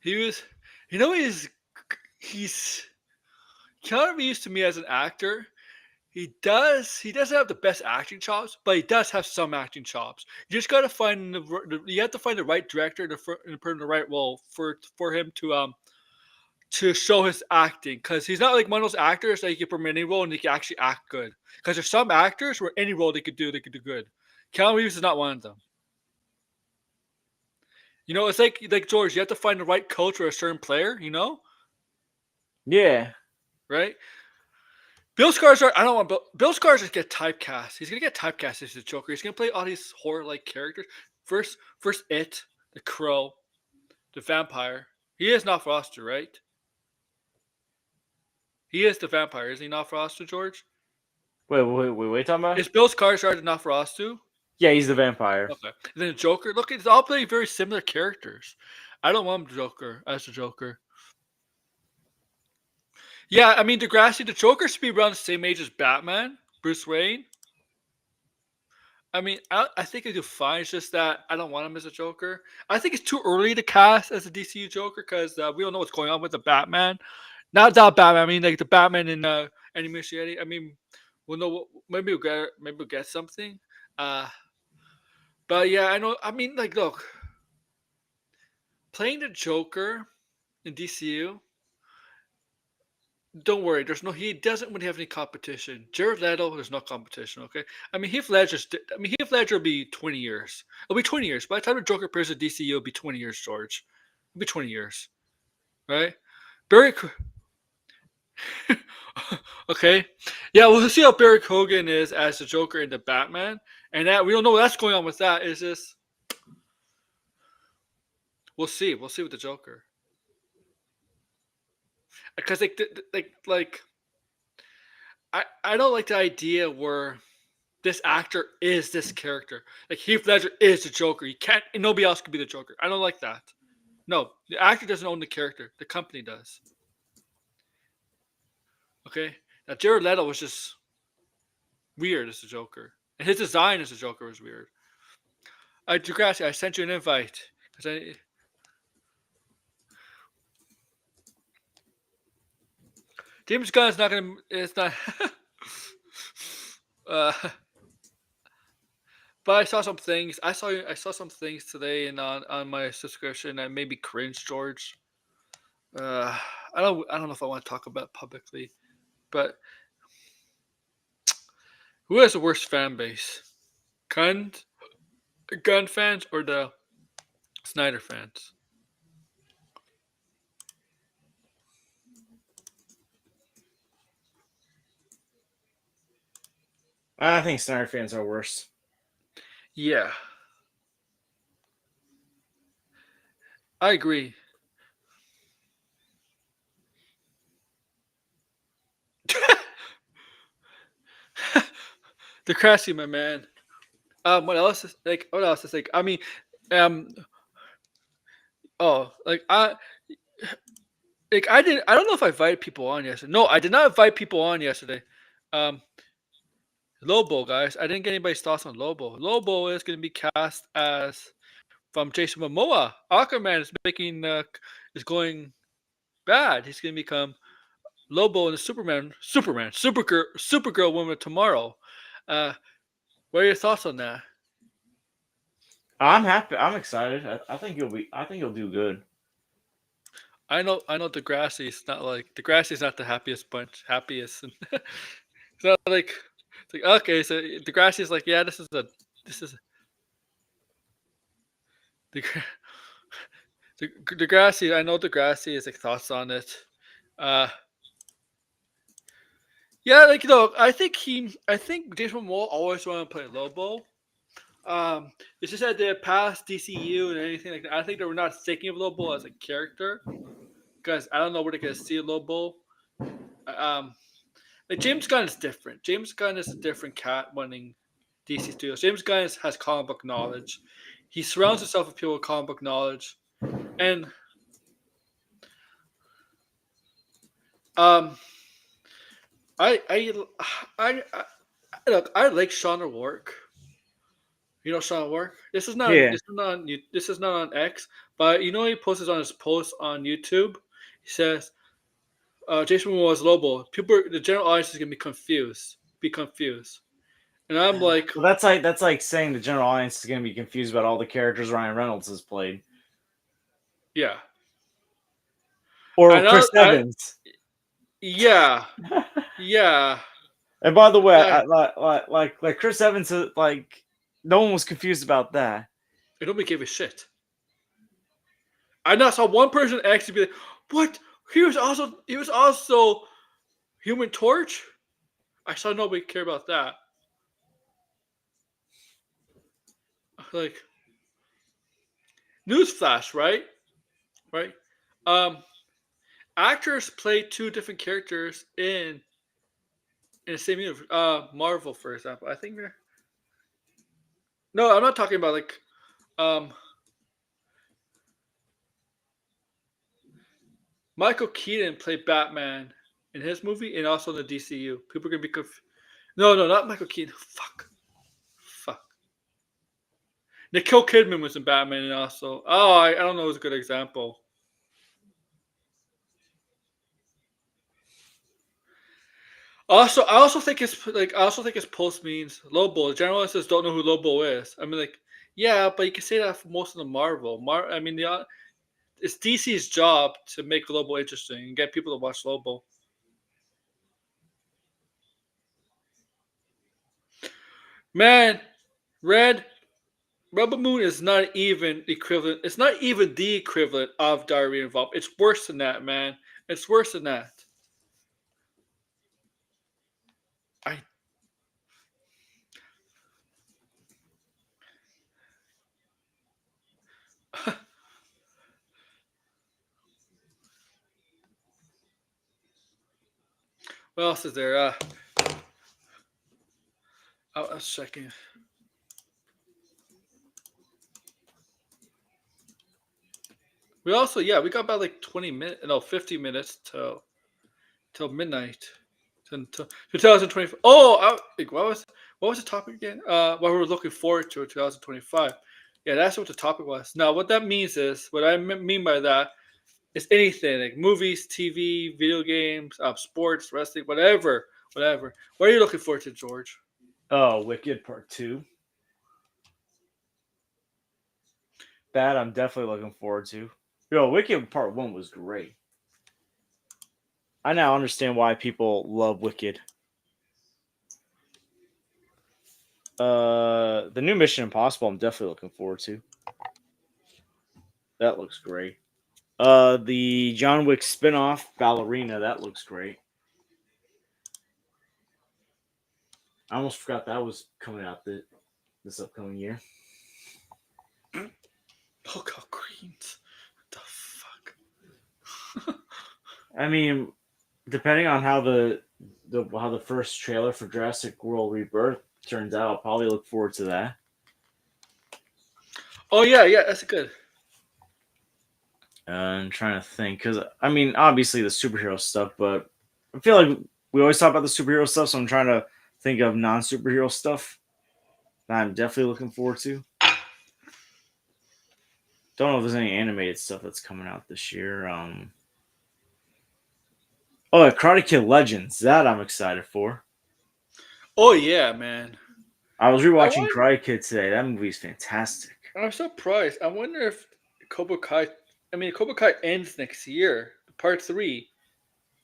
he was, he's Keanu Reeves to me as an actor. He doesn't have the best acting chops, but he does have some acting chops. You just gotta find you have to find the right director and put in the right role for him to show his acting because he's not like one of those actors that you can put in any role and they can actually act good. Because there's some actors where any role they could do good. Keanu Reeves is not one of them. It's like George. You have to find the right coach for a certain player. Yeah. Right? Bill Skarsgård. I don't want Bill Skarsgård to get typecast. He's gonna get typecast as the Joker. He's gonna play all these horror-like characters. First, It, the Crow, the Vampire. He is Nosferatu, right? He is the vampire, is he Nosferatu, George? Wait, talking about? Is Bill Skarsgård the Nosferatu? Yeah, he's the vampire. Okay. And then the Joker. Look, it's all playing very similar characters. I don't want Joker as the Joker. Yeah, I mean, Degrassi, the Joker should be around the same age as Batman, Bruce Wayne. I mean, I think he do fine. It's just that I don't want him as a Joker. I think it's too early to cast as a DCU Joker because we don't know what's going on with the Batman. Not that Batman. I mean, like the Batman in Animation. I mean, we'll know. Maybe we'll get something. But yeah, I know. I mean, like, look, playing the Joker in DCU. Don't worry. He doesn't really have any competition. Jared Leto, there's no competition. Okay. I mean, Heath Ledger will be 20 years. It'll be 20 years. By the time the Joker appears at DCU, it'll be 20 years, George. It'll be 20 years, right? Barry, Okay. Yeah, we'll see how Barry Hogan is as the Joker in the Batman, and that we don't know what's going on with that. Is this? We'll see. We'll see with the Joker because like I don't like the idea where this actor is this character. Like Heath Ledger is the Joker. You can't. Nobody else can be the Joker. I don't like that. No, the actor doesn't own the character. The company does. Okay. Now Jared Leto was just weird as the Joker, and his design as the Joker was weird. Degrassi, I sent you an invite because James Gunn is not gonna. It's not. uh, but I saw some things. I saw some things today and on my subscription that made me cringe, George. Uh, I don't know if I want to talk about it publicly, but who has the worst fan base? Gun Gun fans or the Snyder fans? I think Snyder fans are worse. Yeah, I agree. The Cressy, my man. What else is like? What else is like? I mean, um, oh, I didn't. I don't know if I invited people on yesterday. No, I did not invite people on yesterday. Um, Lobo, guys. I didn't get anybody's thoughts on Lobo. Lobo is going to be cast as from Jason Momoa. Aquaman is going bad. He's going to become Lobo and the Supergirl woman of tomorrow. What are your thoughts on that? I'm happy. I'm excited. I think you'll be. I think you'll do good. I know Degrassi's not like Degrassi's not the happiest bunch. Happiest. It's not like it's like okay, so Degrassi's like, yeah, this is Degra- Degrassi. I know Degrassi is like thoughts on it. Uh, yeah, like I think Jason Momoa always wanted to play Lobo. It's just that they passed DCU and anything like that. I think they were not thinking of Lobo as a character because I don't know where they're gonna see Lobo. Um, like James Gunn is different. James Gunn is a different cat running DC Studios. James Gunn has comic book knowledge. He surrounds himself with people with comic book knowledge, and um, I I I look. I like Sean O'Rourke. You know Sean O'Rourke. Yeah. This is not on X, but you know he posts on his post on YouTube. He says Jason Momoa is Lobo. The general audience is gonna be confused, and I'm like, Well, that's like saying the general audience is going to be confused about all the characters Ryan Reynolds has played, yeah, or and Chris Evans. yeah, yeah, And by the way, yeah. like Chris Evans, like no one was confused about that. Nobody gave a shit. I not saw one person actually be like, "What? He was also Human Torch." I saw nobody care about that. Like newsflash, right? Right. Um, Actors play two different characters in the same universe. Marvel, for example. I think they're no. I'm not talking about like um Michael Keaton played Batman in his movie and also in the DCU. People are gonna be No, no, not Michael Keaton. Fuck. Nicole Kidman was in Batman and also. Oh, I don't know. It was a good example. I also think his post means Lobo. The generalists don't know who Lobo is. I mean, like, yeah, but you can say that for most of the Marvel. I mean, it's DC's job to make Lobo interesting and get people to watch Lobo. Man, Red Rebel Moon is not even equivalent. It's not even the equivalent of Diarrhea Involved. It's worse than that, man. It's worse than that. What else is there? I was checking. We also, yeah, we got about like 20 minutes, no, 50 minutes till midnight, till 2025. Oh, like, what was the topic again? What we were looking forward to in 2025. Yeah, that's what the topic was. Now, what that means is, what I mean by that is anything like movies, TV, video games, sports, wrestling, whatever, whatever. What are you looking forward to, George? Oh, Wicked Part 2. That I'm definitely looking forward to. Yo, Wicked Part 1 was great. I now understand why people love Wicked. The new Mission Impossible I'm definitely looking forward to. That looks great. The John Wick spin-off, Ballerina, that looks great. I almost forgot that was coming out this upcoming year. Look how greens. What the fuck? I mean, depending on how the first trailer for Jurassic World Rebirth turns out, I'll probably look forward to that. Oh yeah, yeah, that's good. I'm trying to think because I mean, obviously the superhero stuff, but I feel like we always talk about the superhero stuff, so I'm trying to think of non-superhero stuff that I'm definitely looking forward to. Don't know if there's any animated stuff that's coming out this year. Oh, Karate Kid Legends, that I'm excited for. Oh yeah, man. I was I rewatching want. Karate Kid today. That movie's fantastic. I'm surprised. I wonder if Cobra Kai. I mean, Cobra Kai ends next year, part three,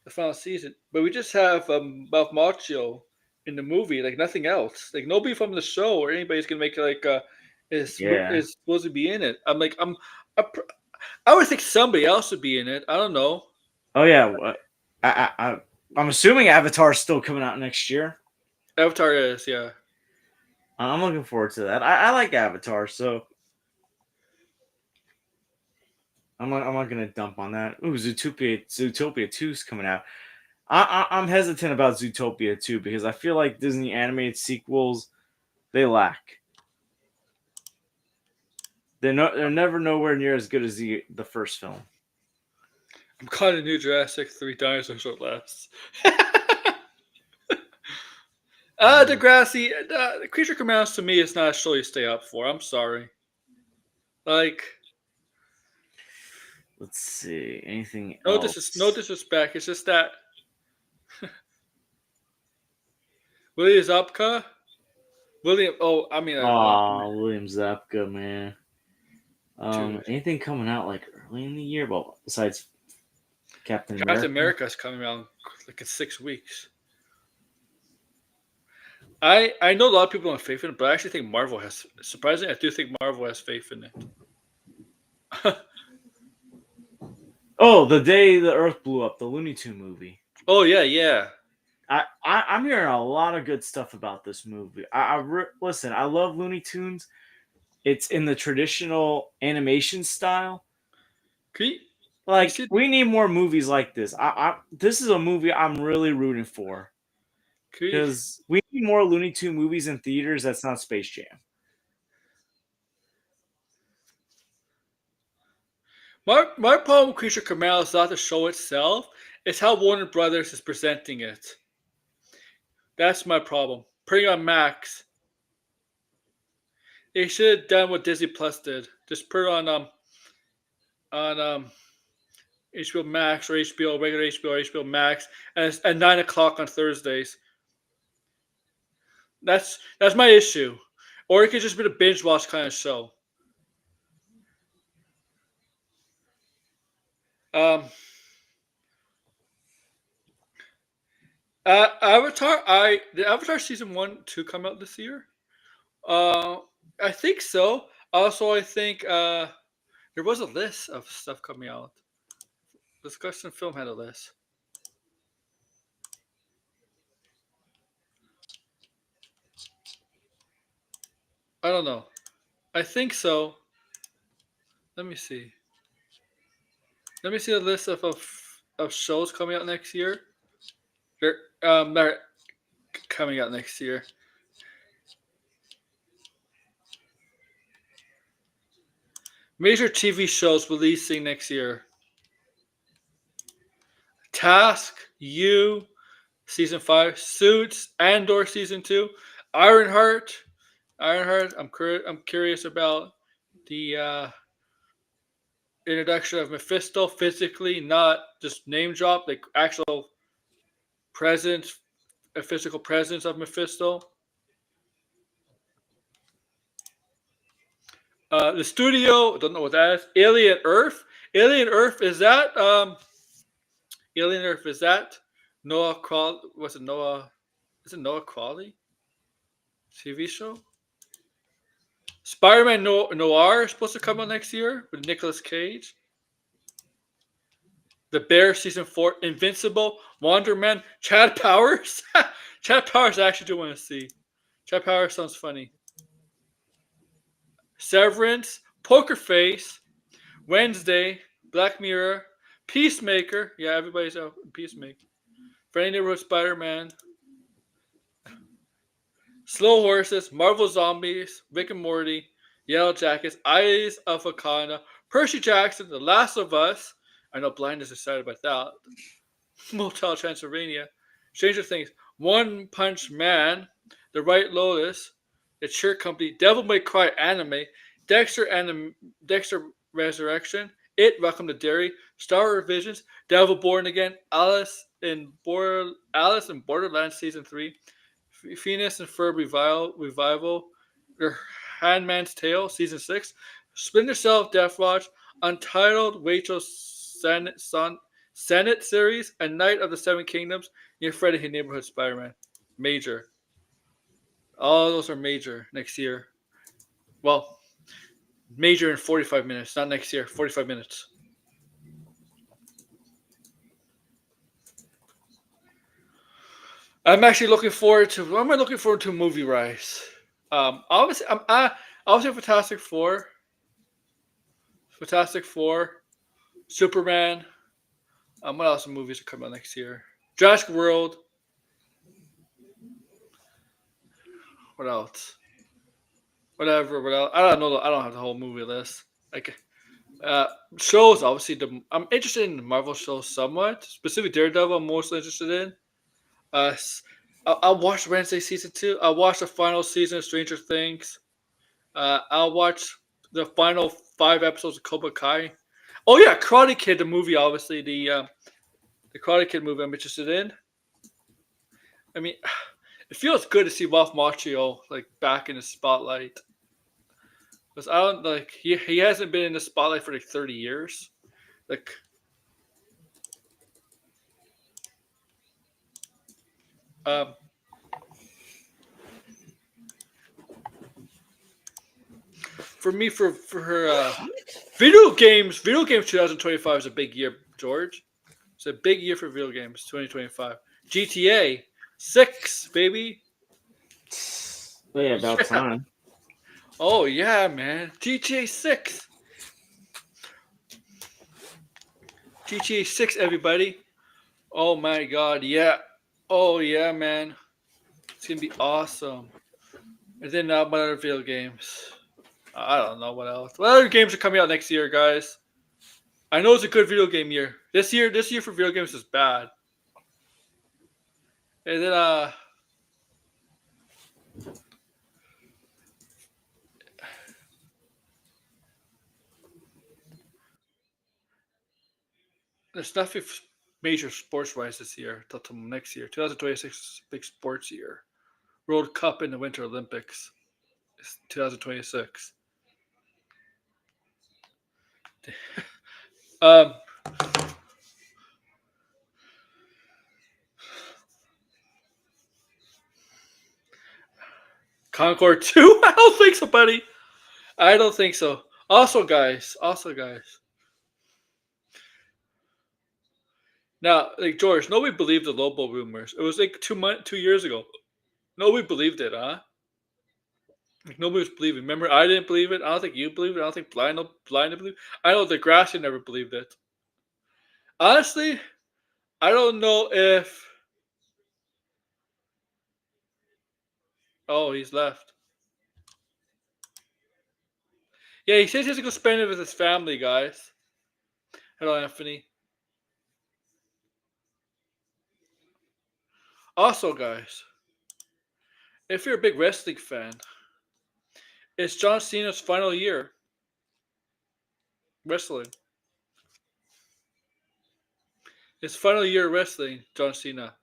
the final season. But we just have Ralph Macchio in the movie, like nothing else. Like nobody from the show or anybody's gonna make it like Yeah. is supposed to be in it. I'm like I, pr- I would think somebody else would be in it. I don't know. Oh yeah. I'm assuming Avatar's still coming out next year. Avatar is, yeah. I'm looking forward to that. I like Avatar, so I'm not gonna dump on that. Ooh, Zootopia 2 is coming out. I'm hesitant about Zootopia 2 because I feel like Disney animated sequels they lack. They're never nowhere near as good as the first film. I'm calling a new Jurassic 3 dinosaurs or less. Degrassi, the Creature Commands to me is not a show you stay up for. I'm sorry. Like, Let's see. Anything no else? disrespect. It's just that Willie Zabka, William. Oh, I mean, Oh, William Zapka, man. dude, Anything coming out like early in the year? Well, besides Captain Captain America. America's coming out like in 6 weeks. I know a lot of people don't have faith in it, but I actually think Marvel has. Surprisingly, I do think Marvel has faith in it. Oh, the day the Earth blew up, the Looney Tune movie. Oh yeah, yeah. I'm hearing a lot of good stuff about this movie. Listen. I love Looney Tunes. It's in the traditional animation style. Can you, you Like see? we need more movies like this. This is a movie I'm really rooting for Can you, because we need more Looney Tune movies in theaters. That's not Space Jam. my problem with Creature Command is not the show itself. It's how Warner Brothers is presenting it. That's my problem. Putting on Max, they should have done what Disney Plus did. Just put it on HBO Max or HBO regular HBO or HBO Max, and it's at 9 o'clock on Thursdays. That's my issue. Or it could just be a binge watch kind of show. Um, Avatar. Did Avatar season 1, 2 come out this year? Uh, I think so. Also, I think there was a list of stuff coming out. Discussion Film had a list. I don't know. I think so. Let me see. Let me see the list of shows coming out next year. There, That coming out next year. Major TV shows releasing next year. Task, You, Season 5, Suits, Andor Season 2, Ironheart. Ironheart, I'm curious about the introduction of Mephisto physically, not just name drop, like actual presence, a physical presence of Mephisto. The studio, don't know what that is. Alien Earth. Alien Earth is that Alien Earth is that Noah Crawl? Was it Noah? Is it Noah Crawley? TV show. Spider-Man Noir is supposed to come out next year with Nicolas Cage. The Bear season 4, Invincible, Wonder Man, Chad Powers. Chad Powers I actually do want to see. Chad Powers sounds funny. Severance, Poker Face, Wednesday, Black Mirror, Peacemaker. Yeah, everybody's out. Peacemaker. Friendly Neighborhood Spider-Man. Slow Horses, Marvel Zombies, Rick and Morty, Yellow Jackets, Eyes of Wakanda, Percy Jackson, The Last of Us. I know Blind is excited about that. Motel Transylvania, Stranger Things, One Punch Man, The White Lotus, The Shirt Company, Devil May Cry anime, Dexter Resurrection, It, Welcome to Derry, Star Wars Visions, Devil Born Again, Alice in Borderlands Season 3, Phineas and Ferb Revival, The Handmaid's Tale Season 6, Splinter Cell Death Watch, Untitled Rachel Senate series, and Night of the Seven Kingdoms, near Freddy Neighborhood Spider-Man. Major. All those are major next year. Well, major in 45 minutes, not next year, 45 minutes. I'm actually looking forward to. What am I looking forward to? Movie Rise. Obviously, obviously Fantastic Four. Fantastic Four, Superman. What else movies are coming out next year? Jurassic World. What else? Whatever. What else? I don't know. I don't have the whole movie list. Like shows, obviously. I'm interested in the Marvel shows somewhat. Specifically, Daredevil. I'm mostly interested in. Uh, I'll watch Wednesday season 2. I'll watch the final season of Stranger Things. I'll watch the final 5 episodes of Cobra Kai. Oh yeah, Karate Kid, the movie. Obviously, the Karate Kid movie. I'm interested in. I mean, it feels good to see Ralph Macchio like back in the spotlight. Because I don't like he hasn't been in the spotlight for like 30 years. Like. For me, for her video games 2025 is a big year, George. It's a big year for video games 2025. GTA 6, baby. Oh, yeah, about time. Oh yeah, man. GTA 6. GTA 6, everybody. Oh my god, yeah. Oh yeah, man. It's gonna be awesome. And then what other video games? I don't know what else. What other games are coming out next year, guys? I know it's a good video game year. This year for video games is bad. And then there's nothing major sports wise this year till next year. 2026 is a big sports year. World Cup and the Winter Olympics. It's 2026. Concord 2? I don't think so, buddy. I don't think so. Also, guys. Now, like George, nobody believed the Lobo rumors. It was like 2 years ago. Nobody believed it, huh? Like nobody was believing. Remember, I didn't believe it. I don't think you believed it. I don't think Blind didn't believe it. I know the Degrassi never believed it. Honestly, I don't know if Oh, he's left. Yeah, he says he has to go spend it with his family, guys. Hello, Anthony. Also, guys, if you're a big wrestling fan, it's John Cena's final year wrestling. His final year wrestling, John Cena,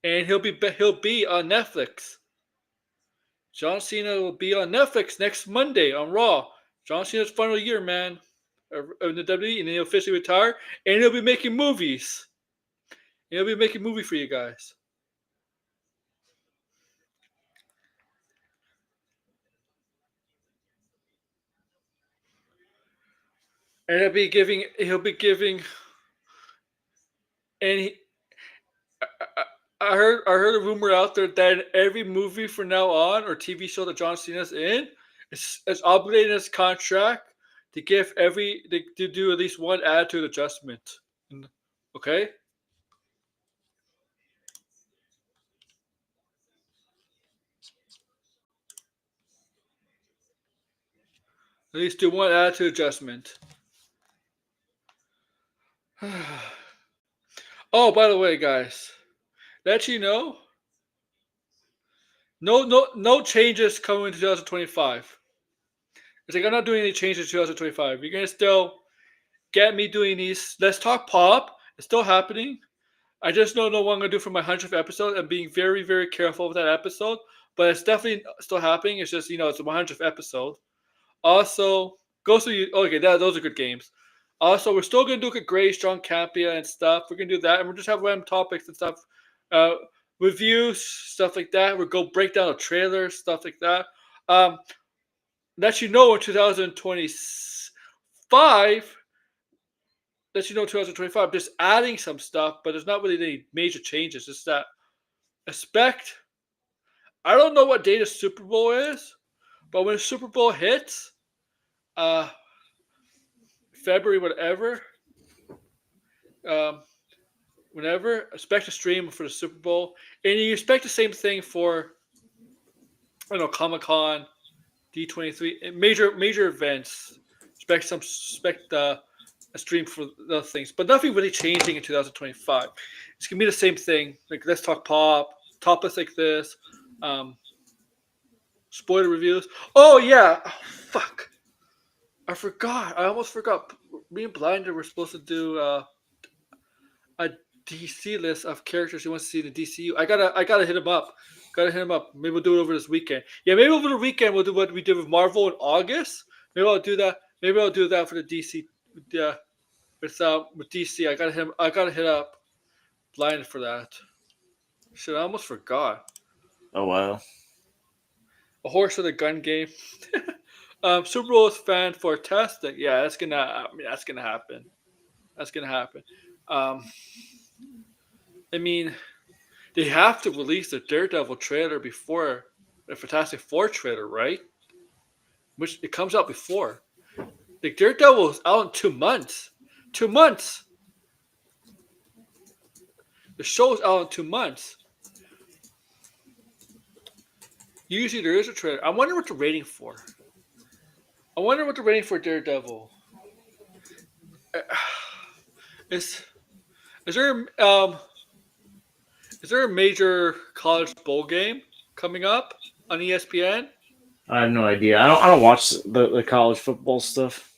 and he'll be on Netflix. John Cena will be on Netflix next Monday on Raw. John Cena's final year, man, in the WWE, and then he'll officially retire, and he'll be making movies. He'll be making movies for you guys. And he'll be giving, and I heard a rumor out there that every movie from now on or TV show that John Cena's in is obligated in his contract to to do at least one attitude adjustment. Okay, at least do one attitude adjustment. Oh, by the way, guys, let you know, no changes coming in 2025. It's like I'm not doing any changes in 2025. You're gonna still get me doing these. Let's talk pop. It's still happening. I just don't know what I'm gonna do for my 100th episode. I'm being very, very careful with that episode, but it's definitely still happening. It's just it's the 100th episode. Also, Ghost of you. Okay, those are good games. Also, we're still gonna do a Grace, John Campia, and stuff. We're gonna do that, and we'll just have random topics and stuff, uh, reviews, stuff like that. We'll go break down the trailers, stuff like that. Um, let you know in 2025. Let you know 2025. Just adding some stuff, but there's not really any major changes. Just that expect. I don't know what date the Super Bowl is, but when the Super Bowl hits, uh, February, whatever, um, whenever, expect a stream for the Super Bowl, and you expect the same thing for, Comic Con, D23, major events. Expect a stream for those things, but nothing really changing in 2025. It's gonna be the same thing. Like let's talk pop, topics like this, um, spoiler reviews. Oh yeah, oh, fuck. I forgot. I almost forgot. Me and Blinder were supposed to do a DC list of characters he wants to see in the DCU. I gotta hit him up. Gotta hit him up. Maybe we'll do it over this weekend. Yeah, maybe over the weekend we'll do what we did with Marvel in August. Maybe I'll do that. Maybe I'll do that for the DC. Yeah, with DC. I gotta hit up Blinder for that. Shit, I almost forgot. Oh wow. A horse with a gun game. Super Bowl is fan for testing. Yeah, that's gonna happen. That's gonna happen. Um, I mean, they have to release the Daredevil trailer before the Fantastic Four trailer, right? Which it comes out before. The Daredevil is out in 2 months. 2 months. The show is out in 2 months. Usually there is a trailer. I wonder what the rating for. I wonder what the rating for Daredevil. Is is there is there a major college bowl game coming up on ESPN? I have no idea. I don't watch the college football stuff.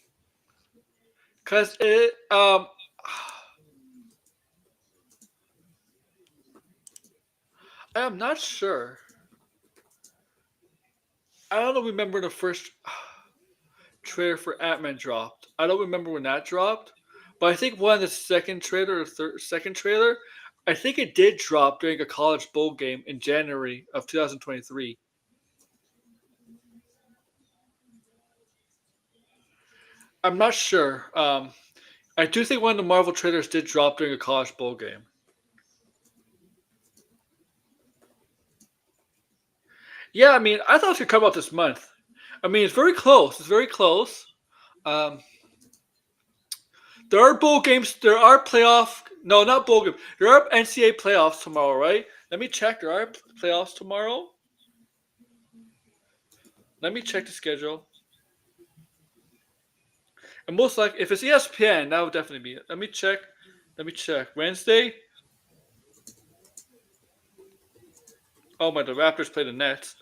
Cause I am not sure. I don't remember the first trailer for Ant-Man dropped. I don't remember when that dropped, but I think one of the second trailer or second trailer, I think it did drop during a college bowl game in January of 2023. I'm not sure. I do think one of the Marvel trailers did drop during a college bowl game. Yeah, I mean, I thought it could come out this month. I mean, it's very close. It's very close. Um, there are bowl games. There are playoff. No, not bowl games. There are NCAA playoffs tomorrow, right? Let me check. There are playoffs tomorrow. Let me check the schedule. And most likely, if it's ESPN, that would definitely be it. Let me check. Let me check. Wednesday. Oh my! The Raptors play the Nets.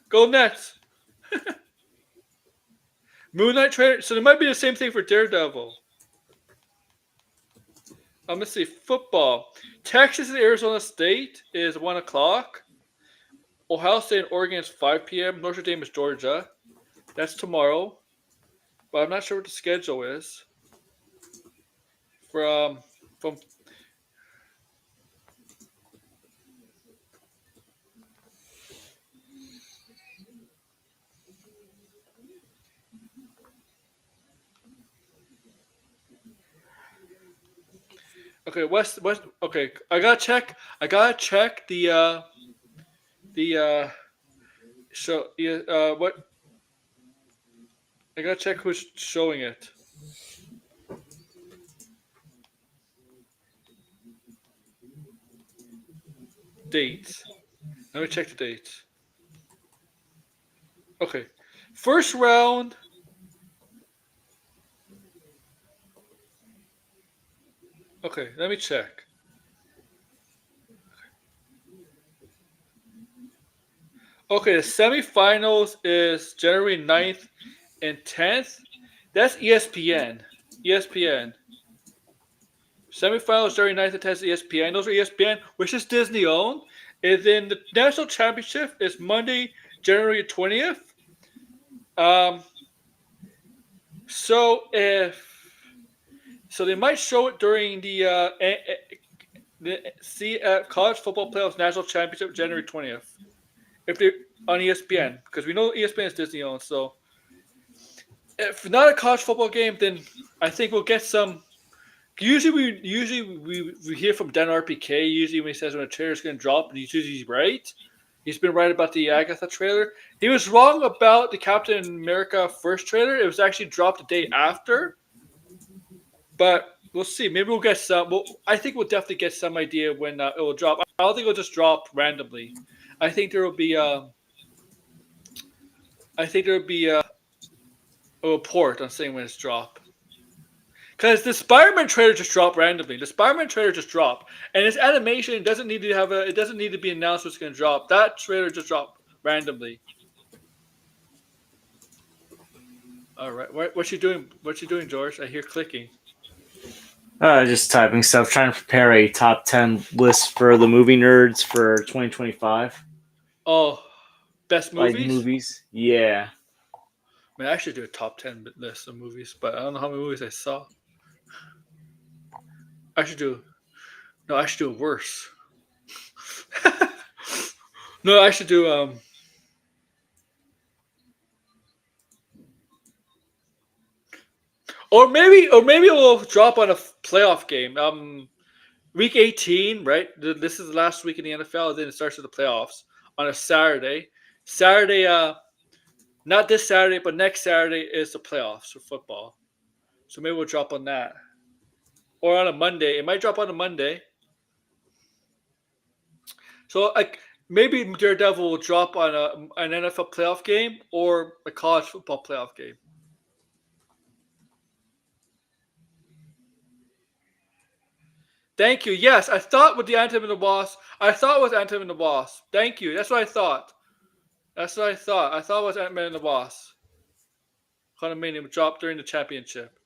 Go Nets! Moon Knight trailer. So it might be the same thing for Daredevil. Let's see. Football. Texas and Arizona State is 1 o'clock. Ohio State and Oregon is 5 p.m. Notre Dame is Georgia. That's tomorrow. But I'm not sure what the schedule is. From okay, West okay, I gotta check. The show yeah, what I gotta check who's showing it. Dates. Let me check the dates. Okay. First round. Okay, let me check. Okay, the semifinals is January 9th and 10th. That's ESPN. ESPN. Semifinals January 9th and 10th is ESPN. Those are ESPN, which is Disney owned. And then the national championship is Monday, January 20th. Um, so if so, they might show it during the college football playoffs national championship January 20th. If they're on ESPN, because we know ESPN is Disney owned. So if not a college football game, then I think we'll get some. Usually we hear from Dan RPK. Usually when he says when a trailer is going to drop, and he's right. He's been right about the Agatha trailer. He was wrong about the Captain America first trailer. It was actually dropped the day after. But we'll see. Maybe we'll get some. Well, I think we'll definitely get some idea when it will drop. I don't think it'll just drop randomly. I think there will be a report on saying when it's dropped. Because the Spider-Man trailer just dropped randomly. The Spider-Man trailer just dropped, and its animation doesn't need to have a. It doesn't need to be announced what's going to drop. That trailer just dropped randomly. All right, what you doing? What you doing, George? I hear clicking. Just typing stuff, trying to prepare a top 10 list for the movie nerds for 2025. Oh, best Like movies. movies, yeah. Man, I should do a top 10 list of movies, but I don't know how many movies I saw. I should do. No, I should do it worse. No, I should do or maybe we'll drop on a playoff game. Week 18, right? This is the last week in the NFL. Then it starts with the playoffs on a Saturday. Saturday, not this Saturday, but next Saturday is the playoffs for football. So maybe we'll drop on that, or on a Monday. It might drop on a Monday. So like maybe Daredevil will drop on an NFL playoff game or a college football playoff game. Thank you. Yes, I thought with the Ant-Man and the Wasp. I thought it was Ant-Man and the Wasp. Thank you. That's what I thought. That's what I thought. I thought it was Ant-Man and the Wasp. Condominium dropped during the championship.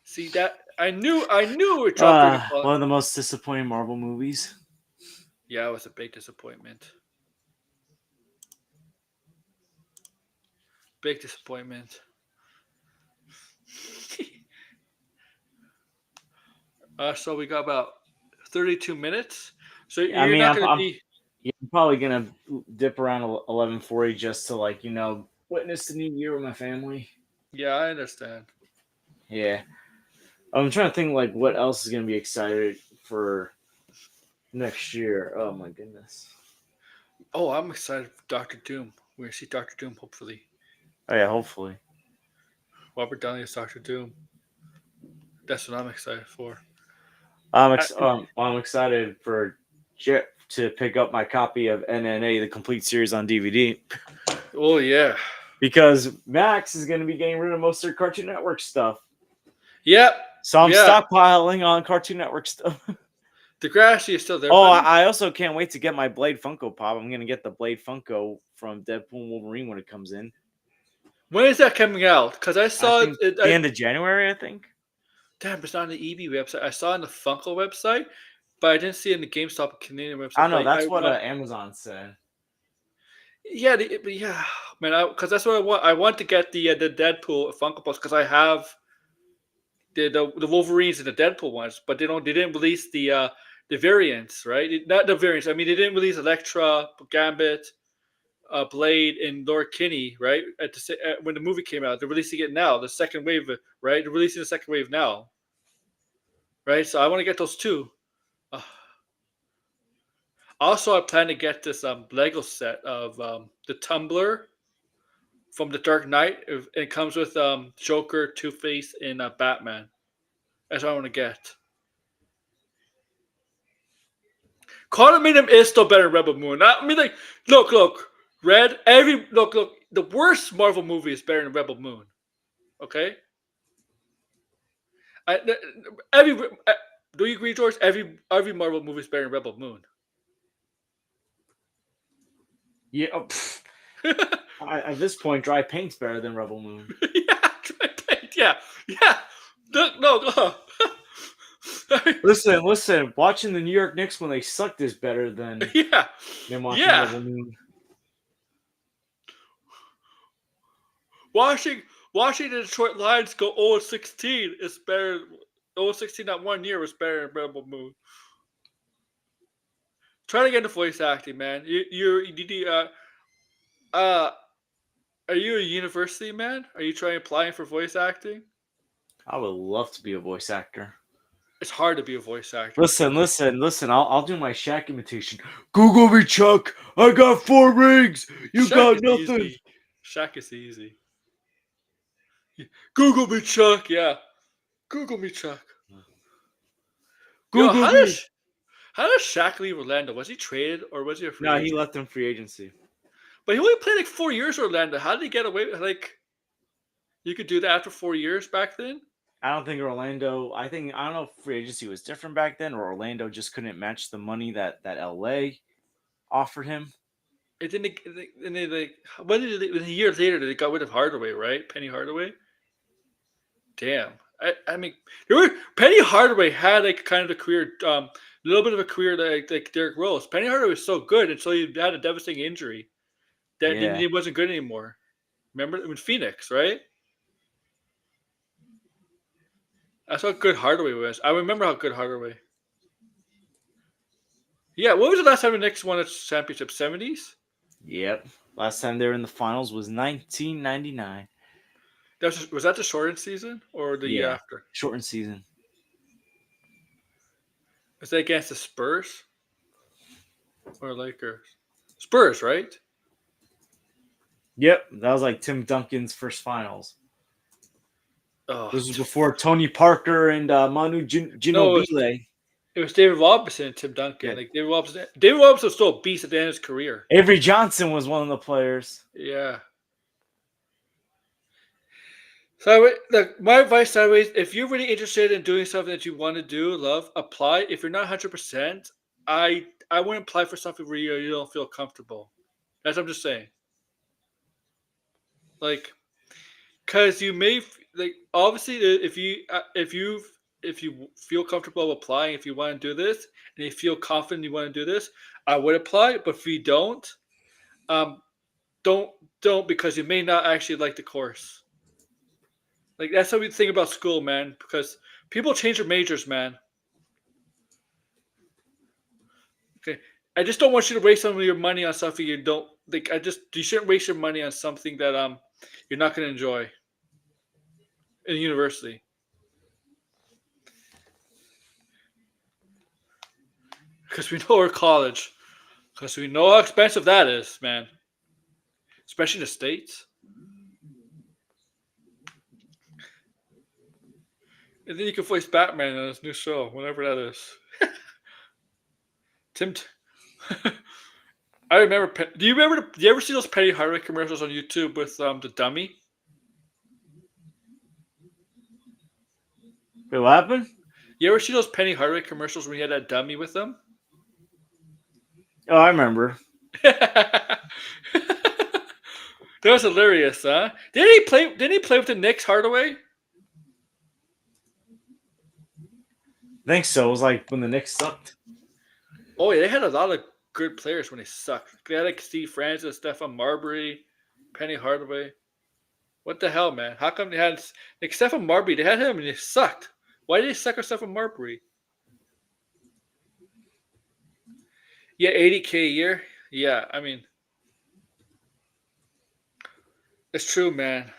See that? I knew it dropped during the One of the most disappointing Marvel movies. Yeah, it was a big disappointment. Big disappointment. So we got about 32 minutes. So you're not going to be. Yeah, I'm probably gonna dip around 11:40 just to witness the new year with my family. Yeah, I understand. Yeah, I'm trying to think like what else is gonna be excited for next year. Oh my goodness. Oh, I'm excited for Doctor Doom. We're gonna see Doctor Doom hopefully. Oh yeah, hopefully. Robert Downey is Doctor Doom. That's what I'm excited for. I'm excited for to pick up my copy of NNA, the complete series on DVD, Oh yeah. because Max is going to be getting rid of most of their Cartoon Network stuff. Yep. So I'm Yeah. stockpiling on Cartoon Network stuff. Degrassi is still there. Oh, buddy? I also can't wait to get my Blade Funko Pop. I'm going to get the Blade Funko from Deadpool and Wolverine when it comes in. When is that coming out? Because I I saw think it. the end of January, I think. Damn, it's not on the EB website. I saw it on the Funko website, but I didn't see it in the GameStop Canadian website. I don't know. But That's what Amazon said. Yeah, but yeah, man. Because that's what I want. I want to get the Deadpool Funko Pops because I have the Wolverines and the Deadpool ones, but they didn't release the variants, right? Not the variants. I mean, they didn't release Elektra, Gambit, Blade, and Laura Kinney, right? When the movie came out, they're releasing it now. The second wave, right? They're releasing the second wave now, right? So I want to get those too. Also, I plan to get this Lego set of the Tumbler from the Dark Knight. It comes with Joker, Two Face, and Batman. That's what I want to get. Quantum is still better than Rebel Moon. I mean, like, look, Red. Look. The worst Marvel movie is better than Rebel Moon. Okay. I, every Do you agree, George? Every Marvel movie is better than Rebel Moon. Yeah. At this point, Dry Paint's better than Rebel Moon. Yeah, Dry Paint. Yeah. No. Listen. Watching the New York Knicks when they sucked is better than watching Rebel Moon. Watching the Detroit Lions go 0-16 is better. 0-16 that 1 year was better than Rebel Moon. Try to get into voice acting, man. Are you a university man? Are you applying for voice acting? I would love to be a voice actor. It's hard to be a voice actor. Listen. I'll do my Shaq imitation. Google me, Chuck. I got 4 rings. You got nothing. Easy. Shaq is easy. Google me, Chuck. Yeah. Google me, Chuck. Google me. How does Shaq leave Orlando? Was he traded or was he a free agent? No, he left in free agency. But he only played like 4 years in Orlando. How did he get away with like you could do that after 4 years back then? I don't think Orlando. I don't know if free agency was different back then, or Orlando just couldn't match the money that LA offered him. And then a year later they got rid of Hardaway, right? Penny Hardaway. Damn. I mean, Penny Hardaway had like kind of a career, little bit of a career like Derrick Rose. Penny Hardaway was so good until he had a devastating injury. Then he wasn't good anymore. Remember in Phoenix, right? That's how good Hardaway was. I remember how good Hardaway. Yeah, what was the last time the Knicks won a championship? 70s? Yep. Last time they were in the finals was 1999. Was that the shortened season or the year after? Shortened season. Was that against the Spurs or Lakers? Spurs, right? Yep, that was like Tim Duncan's first finals. Oh, this was before Tony Parker and Manu Ginobili. It was David Robinson and Tim Duncan. Yeah. Like David Robinson was still a beast at the end of his career. Avery Johnson was one of the players. Yeah. So my advice, sideways, if you're really interested in doing something that you want to do, apply. If you're not 100%, I wouldn't apply for something where you don't feel comfortable. That's what I'm just saying. Like, because you may obviously if you feel comfortable applying, if you want to do this and you feel confident you want to do this, I would apply. But if you don't because you may not actually like the course. Like that's how we think about school, man. Because people change their majors, man. Okay, I just don't want you to waste some of your money on something you don't like. You shouldn't waste your money on something that you're not going to enjoy in university. Because we know our college. Because we know how expensive that is, man. Especially in the States. And then you can voice Batman in his new show, whenever that is. Tim. I remember. Do you remember? Do you ever see those Penny Hardaway commercials on YouTube with the dummy? Wait, what happened? You ever see those Penny Hardaway commercials when he had that dummy with them? Oh, I remember. That was hilarious, huh? Didn't he play? Didn't he play with the Knicks, Hardaway? I think so. It was like when the Knicks sucked. Oh yeah, they had a lot of good players when they sucked. They had like Steve Francis, Stephon Marbury, Penny Hardaway. What the hell, man? How come they had like Stephon Marbury? They had him and they sucked. Why did they suck with Stephon Marbury? Yeah, $80K a year. Yeah, I mean, it's true, man.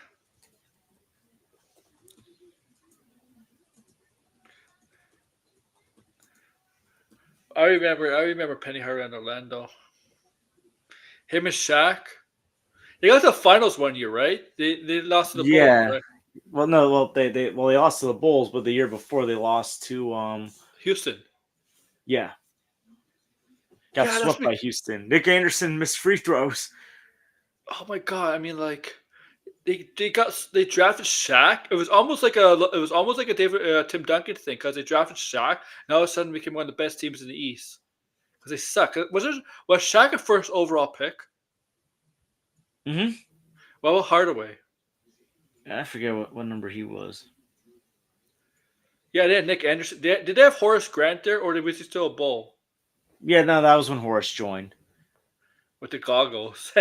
I remember Penny Hardaway in Orlando. Him and Shaq. They got to the finals one year, right? They lost to the Bulls, Yeah. right? Well, no. Well, they lost to the Bulls, but the year before they lost to Houston. yeah, got Yeah, that's swept me. by Houston. Nick Anderson missed free throws. Oh my god! I mean, like they drafted Shaq. It was almost like a David Tim Duncan thing because they drafted Shaq, and all of a sudden became one of the best teams in the East because they suck. Was Shaq a first overall pick? Mm-hmm. What about Hardaway? I forget what number he was. Yeah, they had Nick Anderson. Did they have Horace Grant there, or was he still a Bull Yeah, no, that was when Horace joined. with the goggles?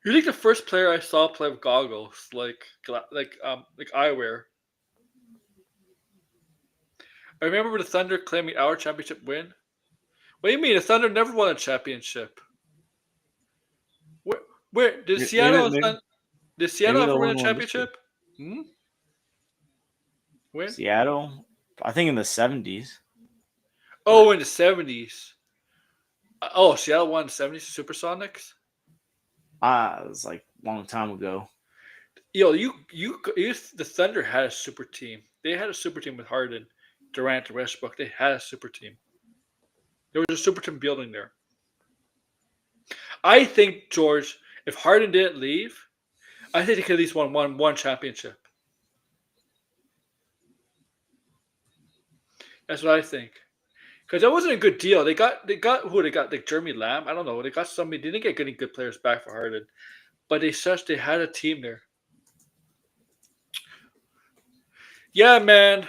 You're like the first player I saw play with goggles, like eyewear. I remember the Thunder claiming our championship win. What do you mean? The Thunder never won a championship. Where did Seattle? Did Seattle Maybe ever they'll win a win one this year. championship? Hmm? When? Seattle, I think in the 70s. Oh, in the 70s. Oh, Seattle won the 70s Supersonics. It was like a long time ago. Yo, the Thunder had a super team. They had a super team with Harden, Durant, and Westbrook. They had a super team. There was a super team building there. I think George, if Harden didn't leave, I think they could at least won one championship. That's what I think. Because that wasn't a good deal. They got like Jeremy Lamb. I don't know. They got somebody. They didn't get any good players back for Harden, but they had a team there. Yeah, man.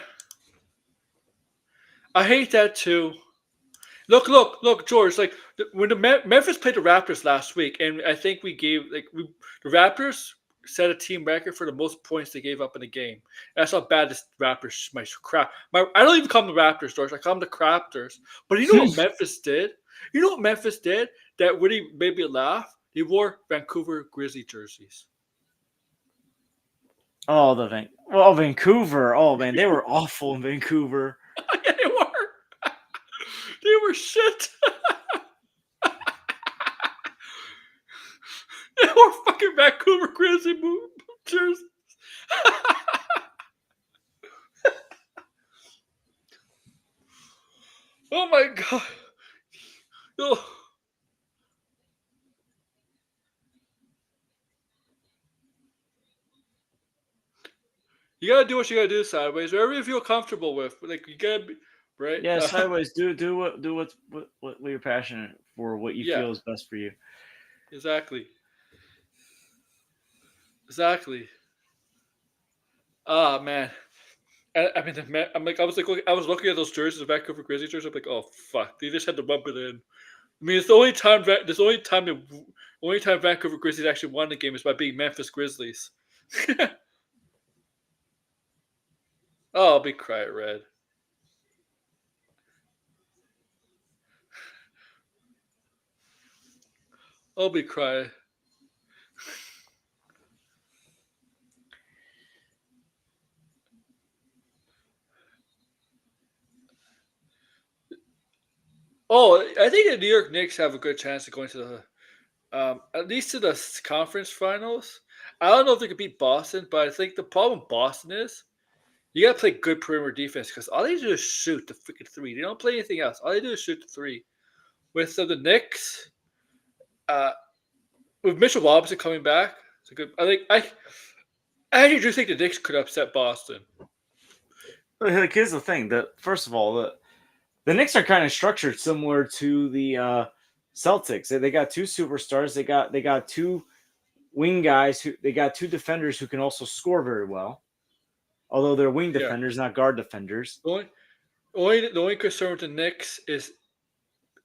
I hate that too. Look, George. Like when the Memphis played the Raptors last week, and I think the Raptors set a team record for the most points they gave up in a game. That's how bad this Raptors my crap. I don't even call them the Raptors, George. I call them the Craptors. But you know what Memphis did? You know what Memphis did that really made me laugh? They wore Vancouver Grizzly jerseys. Oh, Vancouver. Oh man, they were awful in Vancouver. Yeah, they were. They were shit. They were fucking Vancouver Grizzly jerseys. Oh my god. Oh. You gotta do what you gotta do, sideways. Whatever you feel comfortable with. Like you gotta be right. Yeah, sideways. Do what you're passionate for. What you Yeah, feel is best for you. exactly. Exactly. Ah man. I mean, I was looking at those jerseys, the Vancouver Grizzly jerseys. I'm like, oh fuck, they just had to bump it in. I mean, it's the only time. Only time Vancouver Grizzlies actually won the game is by being Memphis Grizzlies. Oh, I'll be crying red. I'll be crying. Oh, I think the New York Knicks have a good chance of going to at least to the conference finals. I don't know if they could beat Boston, but I think the problem with Boston is You gotta play good perimeter defense because all they do is shoot the freaking three. They don't play anything else. All they do is shoot the three. With the Knicks, uh, with Mitchell Robinson coming back, it's a good. I actually do think the Knicks could upset Boston. Like, here's the thing: that first of all, the Knicks are kind of structured similar to the Celtics. They got two superstars. They got two wing guys who they got two defenders who can also score very well. Although they're wing Yeah. defenders, not guard defenders. The only concern with the Knicks is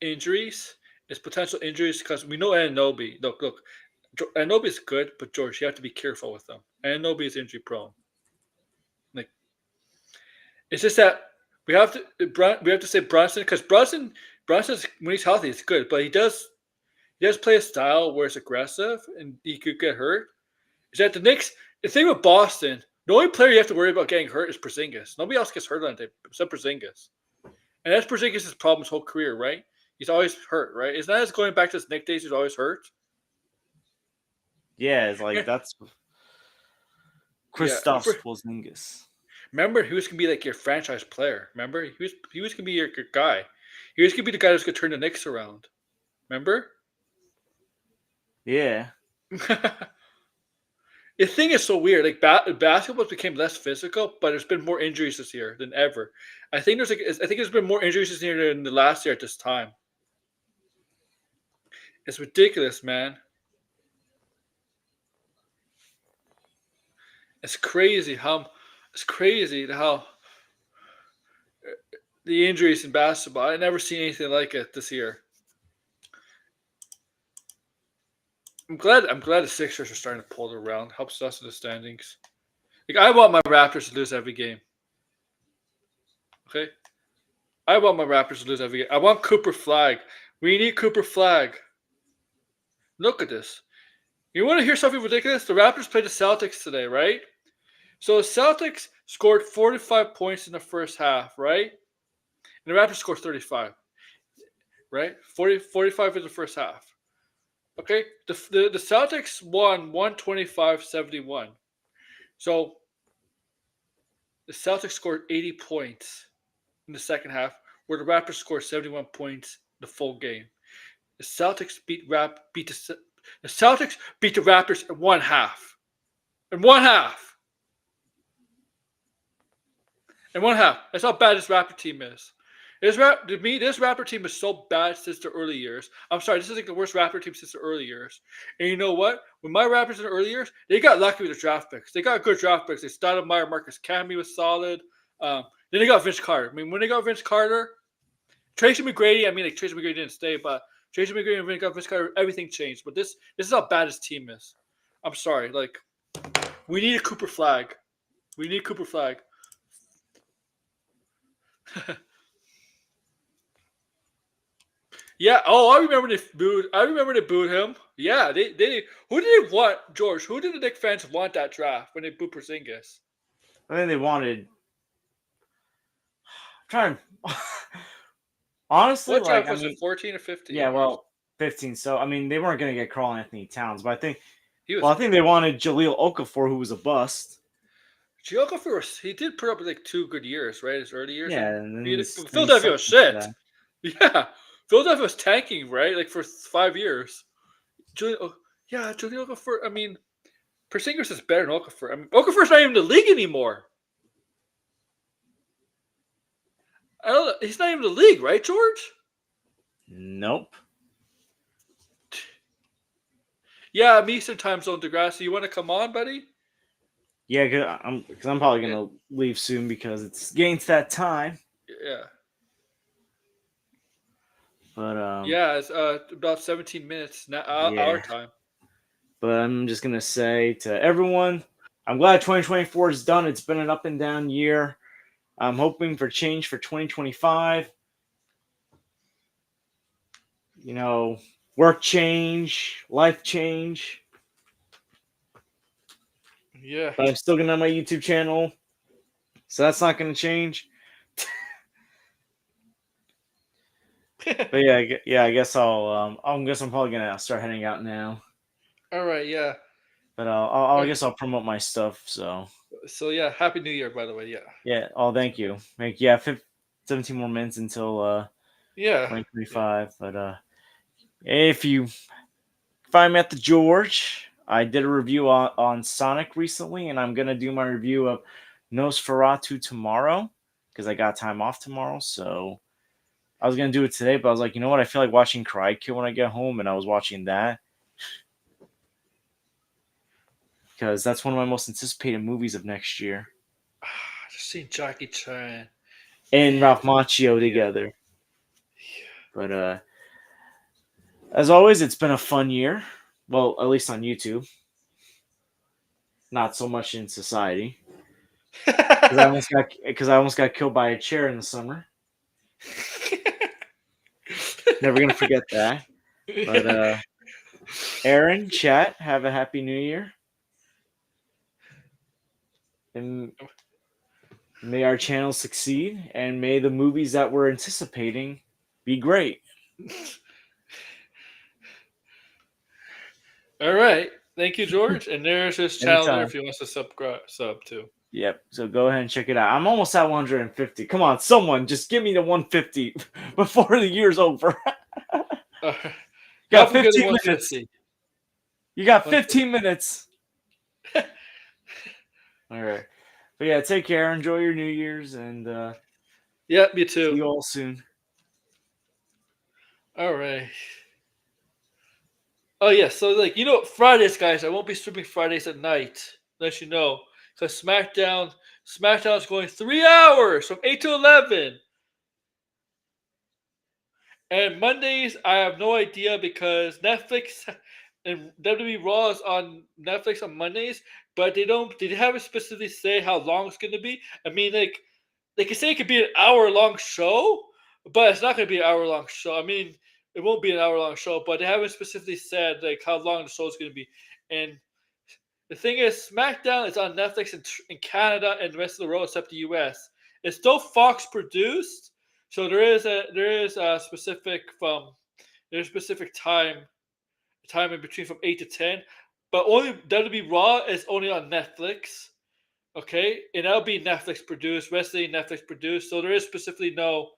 injuries, is potential injuries because we know Anunoby. Look, Anunoby is good, but George, you have to be careful with them. Anunoby is injury prone. Like it's just that we have to say Brunson because Brunson's when he's healthy, it's good, but he does play a style where it's aggressive and he could get hurt. Is that the Knicks? The thing with Boston, the only player you have to worry about getting hurt is Porzingis. Nobody else gets hurt on it except Porzingis, and that's Porzingis' problem his whole career, right? He's always hurt, right? It's not as going back to his Knicks days. He's always hurt. Yeah, it's like Yeah, that's yeah. Kristaps Porzingis. Remember, he was gonna be like your franchise player. Remember, he was gonna be your guy. He was gonna be the guy that's gonna turn the Knicks around. Remember? Yeah, The thing is so weird. Like basketball became less physical, but there's been more injuries this year than ever. I think there's been more injuries this year than the last year at this time. It's ridiculous, man. It's crazy how the injuries in basketball. I never seen anything like it this year. I'm glad the Sixers are starting to pull it around. Helps us in the standings. Like I want my Raptors to lose every game. Okay? I want my Raptors to lose every game. I want Cooper Flag. We need Cooper Flag. Look at this. You want to hear something ridiculous? The Raptors played the Celtics today, right? So the Celtics scored 45 points in the first half, right? And the Raptors scored 35, right? 45 in the first half. Okay? The Celtics won 125-71. So the Celtics scored 80 points in the second half, where the Raptors scored 71 points the full game. The Celtics the Celtics beat the Raptors in one half. In one half. In one half. That's how bad this Raptor team is. This Raptor team is so bad since the early years. I'm sorry, this is like the worst Raptor team since the early years. And you know what? When my Raptors in the early years, they got lucky with the draft picks. They got good draft picks. They started Meyer, Marcus Camby was solid. Then they got Vince Carter. I mean, when they got Vince Carter, Tracy McGrady. I mean, like Tracy McGrady didn't stay, but Tracy McGrady and Vince Carter, everything changed. But this is how bad his team is. I'm sorry. Like, we need a Cooper Flag. We need Cooper Flag. Yeah. Oh, I remember they booed. I remember they booed him. Yeah. They. Who did they want, George? Who did the Knicks fans want that draft when they booed Porzingis? I think they wanted. Trying honestly, What like draft I was mean, it? 14 or 15? yeah, well, 15. So I mean, they weren't going to get Karl Anthony Towns, but He was. I think they wanted Jahlil Okafor, who was a bust. Geographer, he did put up like 2 good years, right? His early years. Yeah, and then Philadelphia was shit. that. Yeah. Philadelphia was tanking, right? Like for 5 years. Julian Okafor. I mean, Porzingis is better than Okafor. I mean, Okafor's not even in the league anymore. I don't know. He's not even in the league, right, George? Nope. Yeah, I'm Eastern Time Zone, Degrassi. You want to come on, buddy? Yeah, because I'm probably gonna leave soon because it's getting to that time. Yeah. But Yeah, it's about 17 minutes now, Yeah. our time. But I'm just gonna say to everyone, I'm glad 2024 is done. It's been an up and down year. I'm hoping for change for 2025. You know, work change, life change. Yeah. But I'm still gonna have my YouTube channel, so that's not gonna change. But yeah, I guess I'm probably gonna start heading out now. All right, yeah. But I guess I'll promote my stuff. So So yeah, Happy New Year, by the way. Yeah. yeah. Oh, thank you. Yeah, 17 more minutes until Yeah. 2025. But if you find me at the George, I did a review on Sonic recently, and I'm gonna do my review of Nosferatu tomorrow because I got time off tomorrow. So I was gonna do it today, but I was like, you know what? I feel like watching Karate Kid when I get home, and I was watching that because that's one of my most anticipated movies of next year. Just seeing Jackie Chan. And Man. Ralph Macchio Yeah. together. But as always, it's been a fun year. Well, at least on YouTube. Not so much in society. Because I almost got killed by a chair in the summer. Never gonna forget that. But Aaron, chat, have a happy new year. And may our channel succeed and may the movies that we're anticipating be great. All right. Thank you, George. And there's his channel there Anytime. if you want to sub to. Yep. So go ahead and check it out. I'm almost at 150. Come on, someone, just give me the 150 before the year's over. Got Help him get to 15 minutes. 150. You got 15 minutes. All right. But yeah, take care. Enjoy your New Year's and Yeah, me see too. you all soon. All right. Oh yeah, so like Fridays, guys, I won't be streaming Fridays at night. Let you know, because SmackDown's going 3 hours from 8 to 11, and Mondays I have no idea because Netflix and WWE Raw is on Netflix on Mondays, but they haven't specifically say how long it's gonna be. I mean, like they can say it could be an hour-long show, but it's not going to be an hour-long show. I mean, it won't be an hour-long show, but they haven't specifically said like how long the show is going to be. And the thing is, SmackDown is on Netflix in Canada and the rest of the world except the US. It's still Fox produced, so there is a specific there's a specific time in between from 8 to 10, but only WWE Raw is only on Netflix. Okay, and that'll be Netflix produced, wrestling Netflix produced. So there is specifically no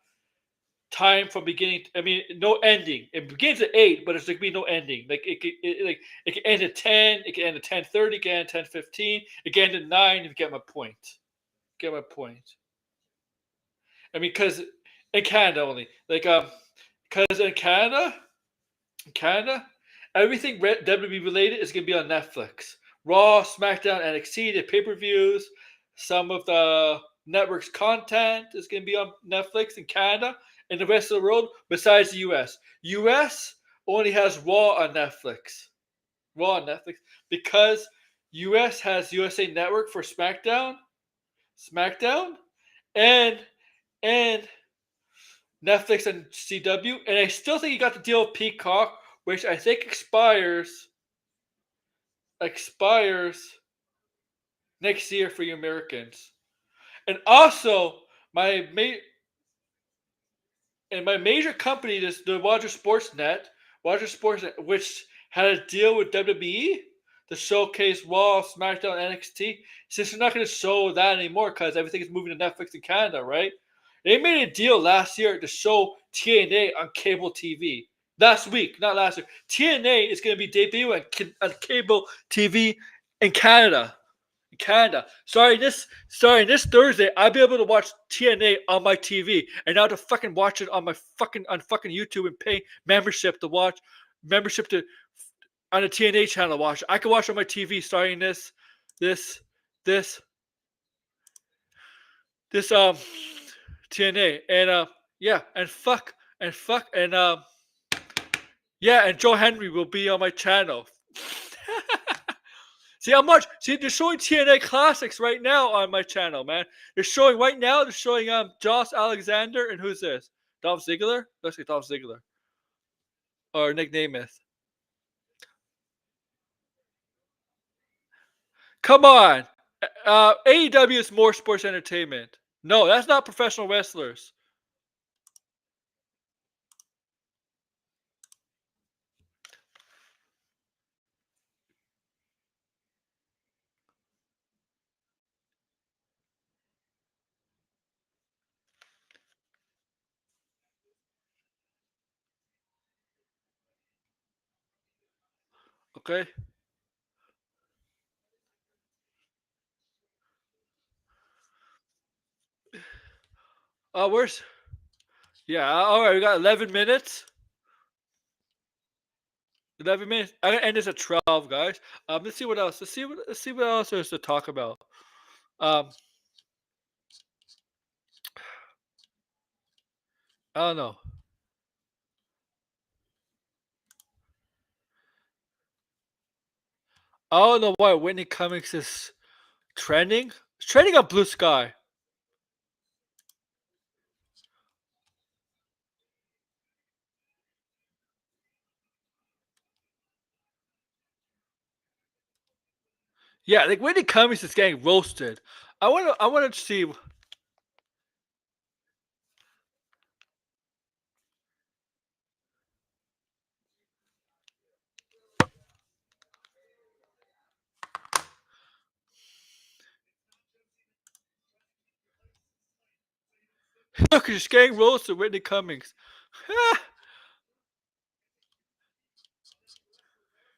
time from beginning. I mean, no ending. It begins at 8, but there's like be no ending. Like it can end at 10. It can end at 10:30. It can end at 10:15. It can end at 9. If you get my point. Get my point. I mean, because in Canada only, because in Canada, everything WWE related is gonna be on Netflix. Raw, SmackDown, NXT, the pay-per-views, some of the network's content is gonna be on Netflix in Canada and the rest of the world, besides the US. US only has Raw on Netflix. Raw on Netflix because US has USA Network for SmackDown, and and Netflix and CW, and I still think you got the deal with Peacock, which I think expires next year for you Americans. And also my major company, this the Rogers Sportsnet, which had a deal with WWE to showcase Raw, SmackDown, NXT. Since they're not going to show that anymore because everything is moving to Netflix in Canada, right? They made a deal last year to show TNA on cable TV. Last week, not last year. TNA is going to be debuting on cable TV in Canada. Starting this Thursday, I'll be able to watch TNA on my TV, and now to fucking watch it on my fucking YouTube and pay membership to watch membership to on the TNA channel to watch. I can watch on my TV starting this TNA and yeah and Joe Henry will be on my channel. See how much? See, they're showing TNA classics right now on my channel, man. They're showing right now. They're showing Josh Alexander and who's this? Dolph Ziggler. Looks like Dolph Ziggler or Nick Nemeth. Come on, AEW is more sports entertainment. No, that's not professional wrestlers. Okay. Where's Yeah, all right, we got 11 minutes. 11 minutes. I'm gonna end this at 12, guys. Let's see what else. Let's see what else there's to talk about. Um, I don't know. I don't know why Whitney Cummings is trending. It's trending on Blue Sky. Yeah, like Whitney Cummings is getting roasted. I want to see. Look, she's getting roasted. Whitney Cummings.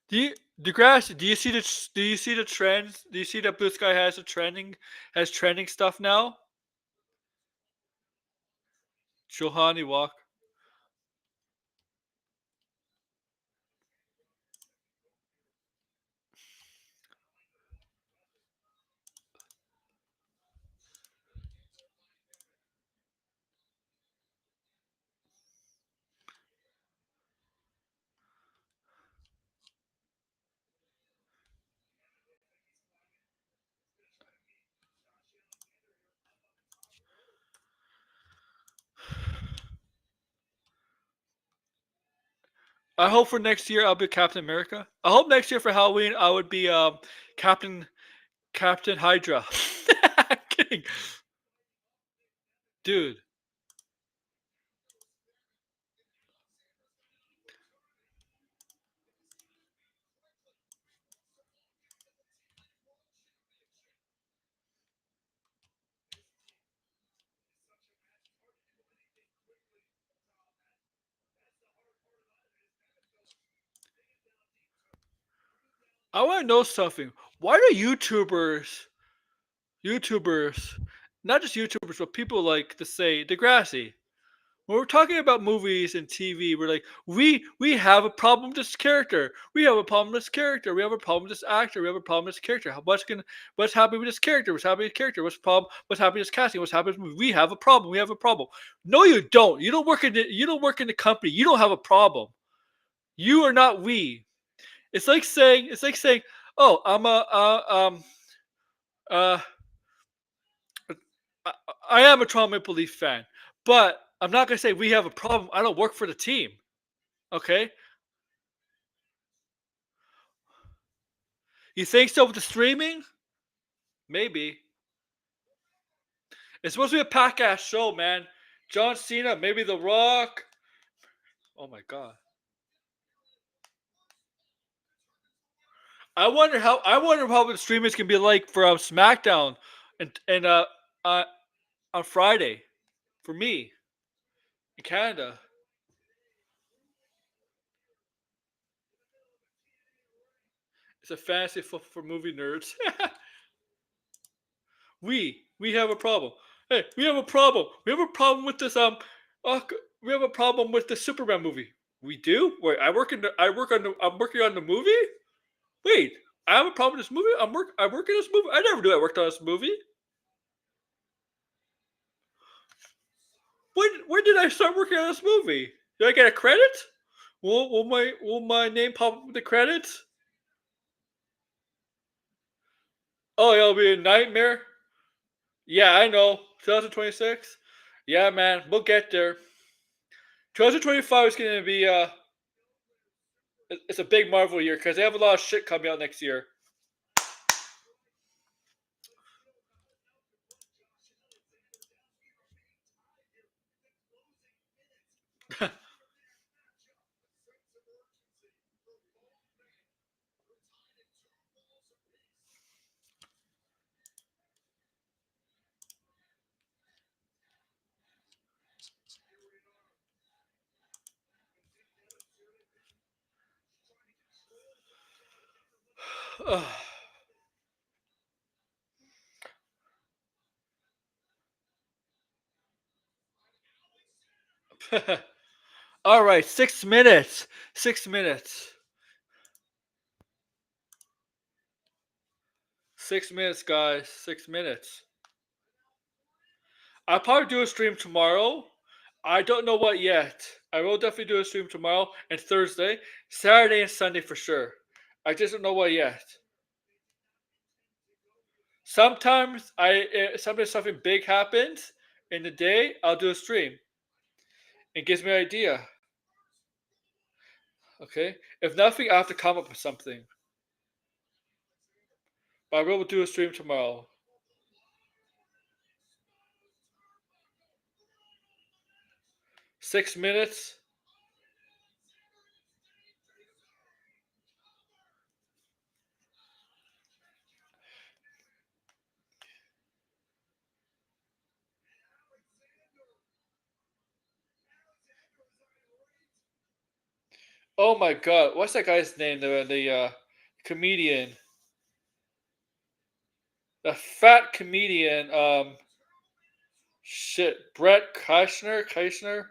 Do you Degrassi? Do you see the trends? Do you see that Blue Sky has trending stuff now? Johanny Walk. I hope for next year I'll be Captain America. I hope next year for Halloween I would be Captain Captain Hydra. I'm kidding, dude. I want to know something. Why do YouTubers, not just YouTubers, but people like to say Degrassi? When we're talking about movies and TV, we're like, we have a problem with this character. We have a problem with this character. We have a problem with this actor. We have a problem with this character. What's happening with this character? What's happening with this character? What's happening with this casting? What's happening with this movie? We have a problem. We have a problem. No, you don't. You don't work in the company. You don't have a problem. You are not we. It's like saying, oh, uh, I, I am a Toronto Maple Leaf fan, but I'm not gonna say we have a problem. I don't work for the team. Okay, you think so with the streaming? Maybe. It's supposed to be a pack ass show, man. John Cena, maybe The Rock. Oh my god. I wonder how the streamers can be like for SmackDown and uh on Friday for me in Canada. It's a fantasy for movie nerds. We have a problem. Hey, we have a problem. We have a problem with this uh, we have a problem with the Superman movie. We do? Wait, I'm working on the movie? Wait, I have a problem with this movie? I work in this movie? I never knew I worked on this movie. When did I start working on this movie? Did I get a credit? Will my name pop up with the credits? Oh, it'll be a nightmare. Yeah, I know. 2026. Yeah, man, we'll get there. 2025 is going to be it's a big Marvel year because they have a lot of shit coming out next year. All right, 6 minutes. 6 minutes. 6 minutes, guys. 6 minutes. I'll probably do a stream tomorrow. I don't know what yet. I will definitely do a stream tomorrow and Thursday, Saturday and Sunday for sure. I just don't know what yet. Sometimes something big happens in the day. I'll do a stream. It gives me an idea. Okay. If nothing, I have to come up with something. But I will do a stream tomorrow. Six minutes. Oh my god, what's that guy's name? The comedian, the fat comedian. Shit, Brett Kushner. Kushner.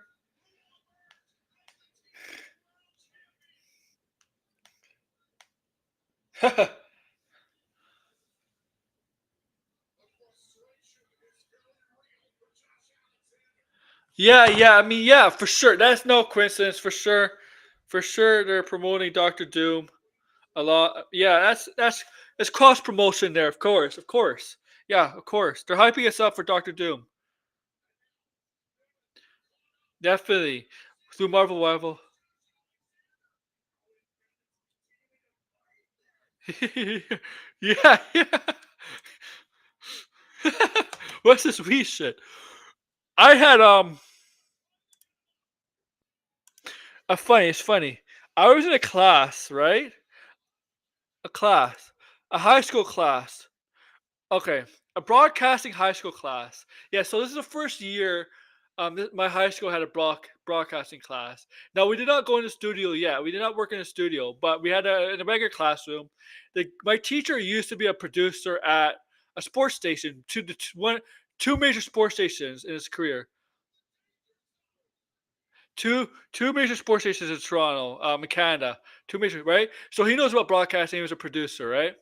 Yeah. I mean, yeah, for sure. That's no coincidence. For sure, they're promoting Doctor Doom a lot. Yeah, that's cross promotion there. Of course. Yeah, of course. They're hyping us up for Doctor Doom. Definitely through Marvel Rival. Yeah. What's this wee shit? I had It's funny. I was in a class, right? A class, a high school class. Okay, a broadcasting high school class. Yeah, so this is the first year. My high school had a broadcasting class. Now we did not go in the studio yet. We did not work in the studio, but we had in a regular classroom. My teacher used to be a producer at a sports station, two major sports stations in his career. Two major sports stations in Toronto, in Canada. Two major, right? So he knows about broadcasting. He was a producer, right?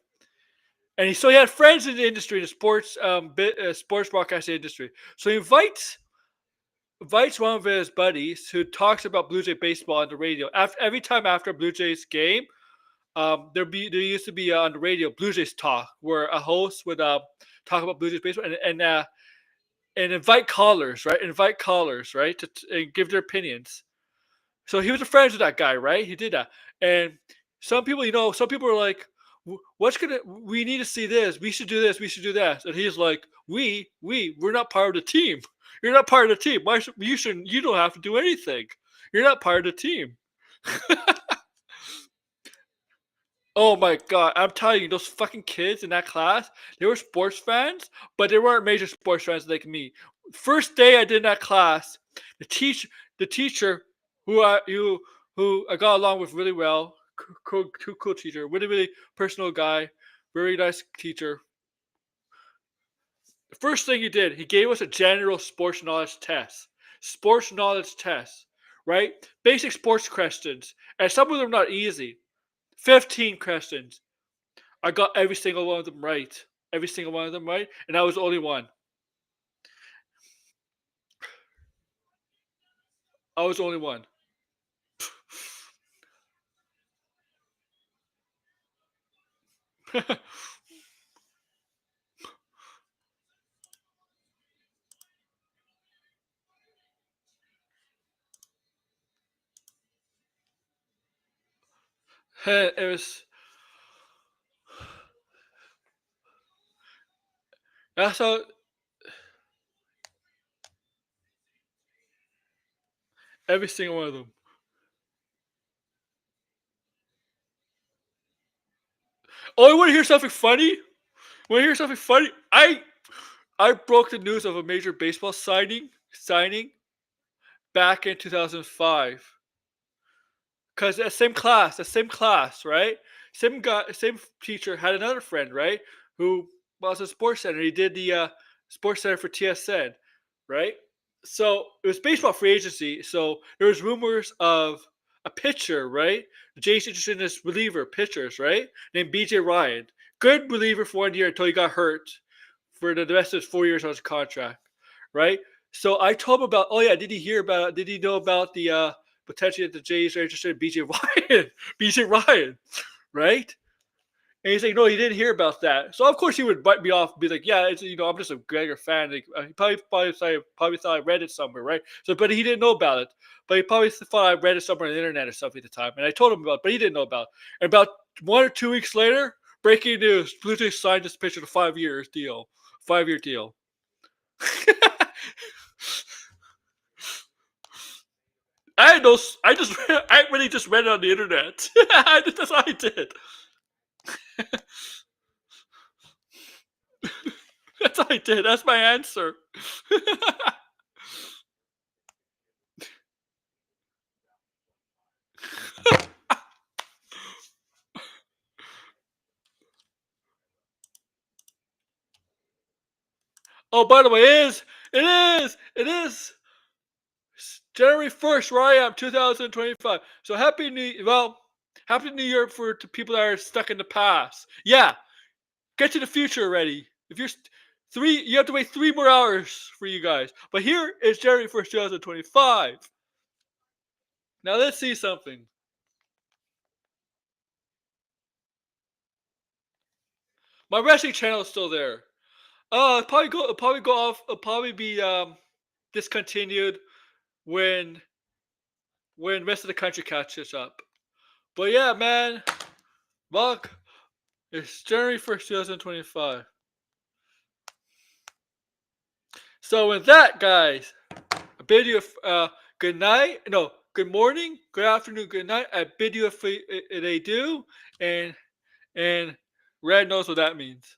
And so he had friends in the industry, the sports broadcasting industry. So he invites one of his buddies who talks about Blue Jay baseball on the radio. Every time after a Blue Jays game, there used to be on the radio Blue Jays talk, where a host would talk about Blue Jays baseball and invite callers, right? Invite callers, right, and give their opinions. So he was a friend with that guy, right? He did that, and some people are like, "What's gonna? We need to see this. We should do this. We should do that." And he's like, we're not part of the team. You're not part of the team. Why you shouldn't? You don't have to do anything. You're not part of the team." Oh my god, I'm telling you, those fucking kids in that class, they were sports fans, but they weren't major sports fans like me. First day I did in that class, the teacher who I got along with really well, cool teacher, really personal guy, very nice teacher. The first thing he did, he gave us a general sports knowledge test. Sports knowledge test, right? Basic sports questions, and some of them not easy. 15 questions. I got every single one of them right. Every single one of them right, and I was the only one. I was the only one. It was that's how every single one of them. Oh, you want to hear something funny? Want to hear something funny? I broke the news of a major baseball signing back in 2005. Cause the same class, right? same guy, same teacher had another friend, right? Who was a sports center. He did the sports center for TSN, right? So it was baseball free agency. So there was rumors of a pitcher, right? The Jays interested in this reliever, pitchers, right? Named BJ Ryan. Good reliever for 1 year until he got hurt for the rest of his 4 years on his contract, right? So I told him about, oh yeah, did he know about the potential that the Jays are interested in BJ Ryan? BJ Ryan, right? And he's like, no, he didn't hear about that. So of course he would bite me off and be like, yeah, it's, I'm just a Gregor fan. Like, he probably thought I read it somewhere, right? So, but he didn't know about it. But he probably thought I read it somewhere on the internet or something at the time. And I told him about it, but he didn't know about it. And about 1 or 2 weeks later, breaking news: Blue Jays signed this pitcher to 5 year deal. 5 year deal. I know. I really just read it on the internet. That's all I did. That's all I did. That's my answer. Oh, by the way, it is January 1st, where I am, 2025. So happy New Year for to people that are stuck in the past. Yeah, get to the future already. If you're you have to wait 3 more hours for you guys. But here is January 1st, 2025. Now let's see something. My wrestling channel is still there. It'll probably be discontinued when the rest of the country catches up. But yeah, man, Mark, it's January 1st, 2025. So with that, guys, I bid you good night. No, good morning, good afternoon, good night. I bid you a they do, and Red knows what that means.